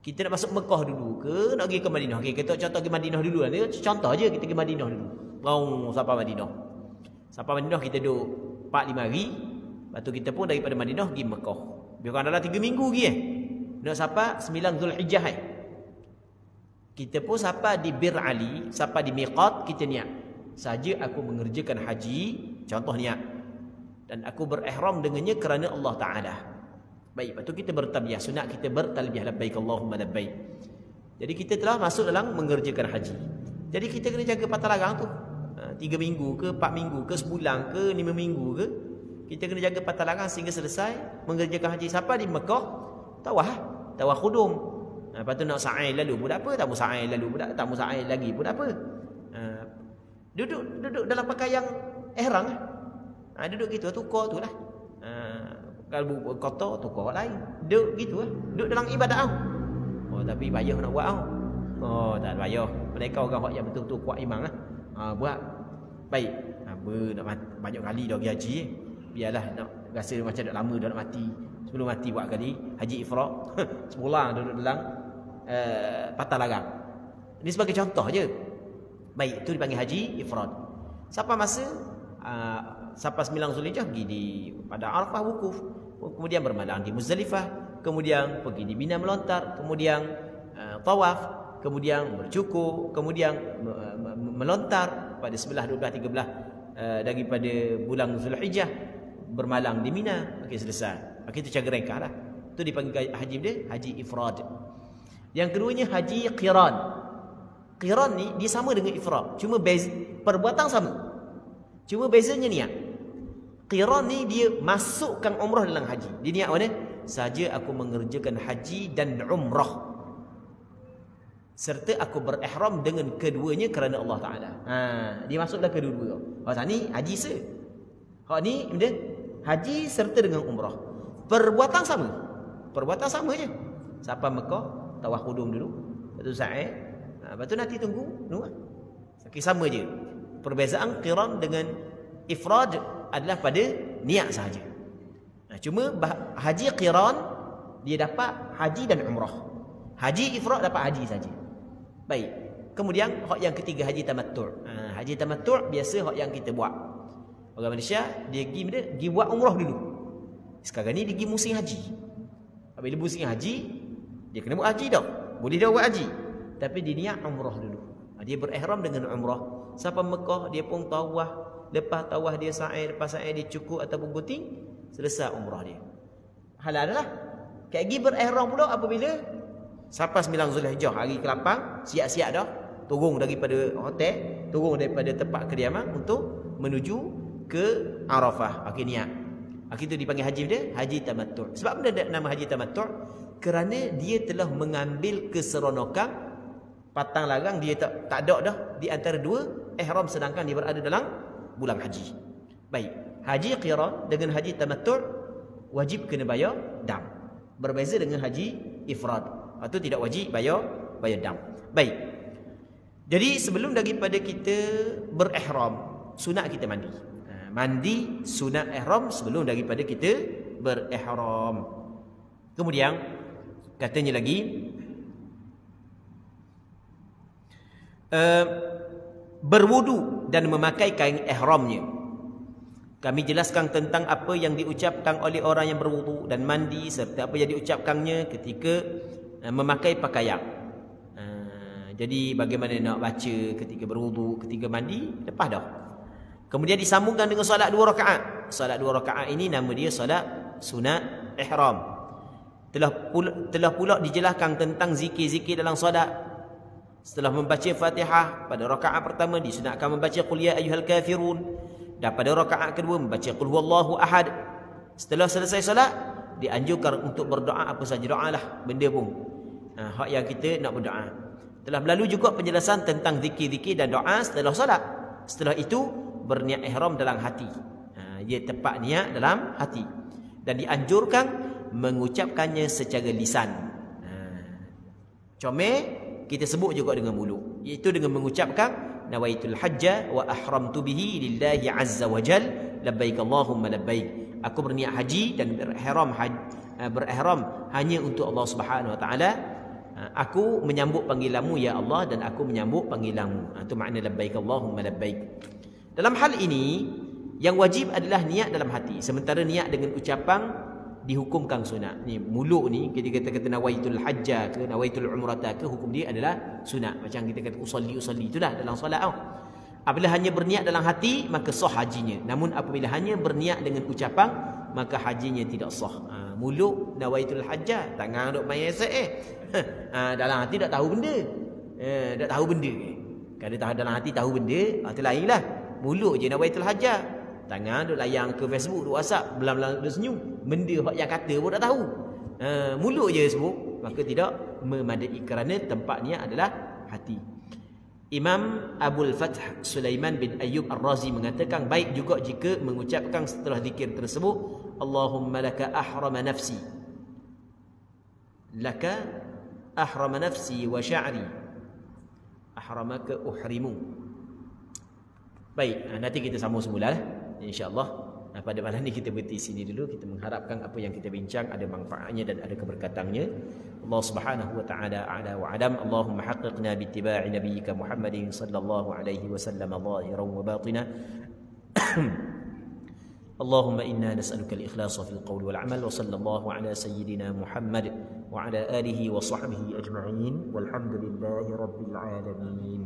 [SPEAKER 1] Kita nak masuk Mekah dulu ke nak pergi ke Madinah? Okey, kita contoh pergi Madinah dulu lah. Contoh aje kita pergi Madinah dulu. Sampai Madinah. Sampai Madinah kita duduk 4-5 hari. Lepas tu kita pun daripada Madinah pergi Mekah. Lebih kurang dalam 3 minggu lagi Nak sampai 9 Zulhijjah Kita pun sampai di Bir Ali, sampai di miqat, kita niat. Saja aku mengerjakan haji, contoh niat. Dan aku berihram dengannya kerana Allah Ta'ala. Baik, lepas tu kita bertalbiyah, sunat kita bertalbiyah labbaik Allahumma labbaik. Jadi kita telah masuk dalam mengerjakan haji. Jadi kita kena jaga patah larang tu. 3 minggu ke, 4 minggu ke, sebulan ke, 5 minggu ke. Kita kena jaga patah larang sehingga selesai mengerjakan haji. Siapa di Mekah? Tawaf khudum. Lepas tu nak sa'i lalu pun tak apa, tak mau sa'i lalu pun tak mau sa'i lagi pun tak apa. Duduk dalam pakaian ihram. Duduk gitu tukar tu lah. Kalau kotor tukar lain. Duduk gitu lah. Duduk dalam ibadat tau. Oh tapi payah nak buat tau. Oh tak payah. Mereka orang yang betul-betul kuat iman lah. Buat. Baik. Apa nak banyak kali dah pergi haji. Biarlah nak rasa macam dah lama dah nak mati. Sebelum mati buat kali haji ifrad. Sebulan duduk dalam patah larang. Ini sebagai contoh je. Baik, itu dipanggil haji ifrad. Sampai masa sampai 9 Zulhijjah pergi pada Arafah wukuf, kemudian bermalam di Muzdalifah, kemudian pergi di Mina melontar, kemudian tawaf, kemudian bercukur, kemudian melontar pada 11, 12, 13 daripada bulan Zulhijjah, bermalam di Mina. Okey, selesai. Okey, itu cara ringkas lah. Itu dipanggil haji dia haji ifrad. Yang keduanya haji qiran. Qiran ni dia sama dengan ifrad, cuma perbuatan sama. Cuma bezanya niat. Qiran ni dia masukkan umrah dalam haji. Dia niat mana? Saja aku mengerjakan haji dan umrah, serta aku berihram dengan keduanya kerana Allah Ta'ala. Dia masuk dalam kedua-dua. Hak ni haji se. Hak ni benda haji serta dengan umrah. Perbuatan sama. Perbuatan sama je. Sampai Mekah, tawaf qudum dulu. Lepas tu sa'i. Lepas tu nanti tunggu. Okay, sama je. Perbezaan qiran dengan ifrad adalah pada niat sahaja. Cuma haji qiran dia dapat haji dan umrah. Haji ifrad dapat haji saja. Baik. Kemudian hak yang ketiga haji tamattu'. Haji tamattu' biasa hak yang kita buat. Orang Malaysia dia pergi buat umrah dulu. Sekarang ni dia pergi musim haji. Bila musim haji dia kena buat haji dah. Boleh dah buat haji. Tapi dia niat umrah dulu. Dia berihram dengan umrah. Sampai Mekah dia pun tawaf. Lepas tawaf dia sa'i, lepas sa'i dia cukur ataupun gunting, selesai umrah dia. Halal lah. Kayak pergi berihram pula apabila sampai 9 Zulhijjah, hari ke-8, siap-siap dah turun daripada hotel, turun daripada tempat kediaman untuk menuju ke Arafah. Okey, niat. Itu dipanggil haji dia haji tamattu'. Sebab benda nama haji tamattu'? Kerana dia telah mengambil keseronokan patang larang, dia tak ada dah di antara dua ihram sedangkan dia berada dalam bulan haji. Baik, haji qiran dengan haji tamattu' wajib kena bayar dam. Berbeza dengan haji ifrad. Itu tidak wajib bayar dam. Baik. Jadi sebelum daripada kita berihram, sunat kita mandi. Mandi sunat ihram sebelum daripada kita berihram. Kemudian katanya lagi berwudu dan memakai kain ihramnya. Kami jelaskan tentang apa yang diucapkan oleh orang yang berwudu dan mandi serta apa yang diucapkannya ketika memakai pakaian. Jadi bagaimana nak baca ketika berwudu, ketika mandi, lepas dah. Kemudian disambungkan dengan solat 2 rakaat. Solat 2 rakaat ini nama dia solat sunat ihram. Telah pula dijelaskan tentang zikir-zikir dalam solat. Setelah membaca Fatihah pada rakaat pertama disunatkan membaca qul ya ayyuhal kafirun, dan pada rakaat kedua membaca qul huwallahu ahad. Setelah selesai solat dianjurkan untuk berdoa apa saja doalah benda pun. Hak yang kita nak berdoa. Telah berlalu juga penjelasan tentang zikir-zikir dan doa setelah solat. Setelah itu berniat ihram dalam hati. Ia tepat niat dalam hati. Dan dianjurkan mengucapkannya secara lisan. Comel kita sebut juga dengan mulut, iaitu dengan mengucapkan nawaitul hajja wa ahramtu bihi lillahi azza wa jal labbaik Allahumma labbaik. Aku berniat haji dan berihram hanya untuk Allah Subhanahu wa taala. Aku menyambut panggilanmu ya Allah dan aku menyambut panggilanmu. Itu makna labbaik Allahumma labbaik. Dalam hal ini yang wajib adalah niat dalam hati, sementara niat dengan ucapan dihukumkan sunat. Ni mulut ni kita kata nawaitul hajjah ke nawaitul umrata ke, hukum dia adalah sunat. Macam kita kata usalli itulah dalam solat tau. Apabila hanya berniat dalam hati maka sah hajinya. Namun apabila hanya berniat dengan ucapan maka hajinya tidak sah. Mulut nawaitul hajjah, tangan duk main dalam hati tak tahu benda. Tak tahu benda. Kalau dalam hati tahu benda, itu lainlah. Mulut je nawaitul hajjah. Tangan duk layang ke Facebook, duk WhatsApp, belam-belam duk senyum. Benda hak yang kata pun tak tahu. Mulut je sebut, maka tidak memadai kerana tempatnya adalah hati. Imam Abul Fath Sulaiman bin Ayyub Ar-Razi mengatakan baik juga jika mengucapkan setelah zikir tersebut Allahumma laka ahrama nafsi, laka ahrama nafsi wa sya'ri, ahramaka uhrimu. Baik, nanti kita sambung semula insya-Allah. Pada malam ni kita berhenti sini dulu. Kita mengharapkan apa yang kita bincang ada manfaatnya dan ada keberkatannya. Allah Subhanahu wa taala a'la wa adam. Allahumma haqqiqna bi ittiba'i nabiyyika Muhammadin sallallahu alaihi wasallam zahiran wa batina. Allahumma inna nas'aluka al-ikhlasa fil qawli wal 'amal wa sallallahu ala sayyidina Muhammad wa ala alihi wa sahbihi ajma'in walhamdulillahi rabbil alamin.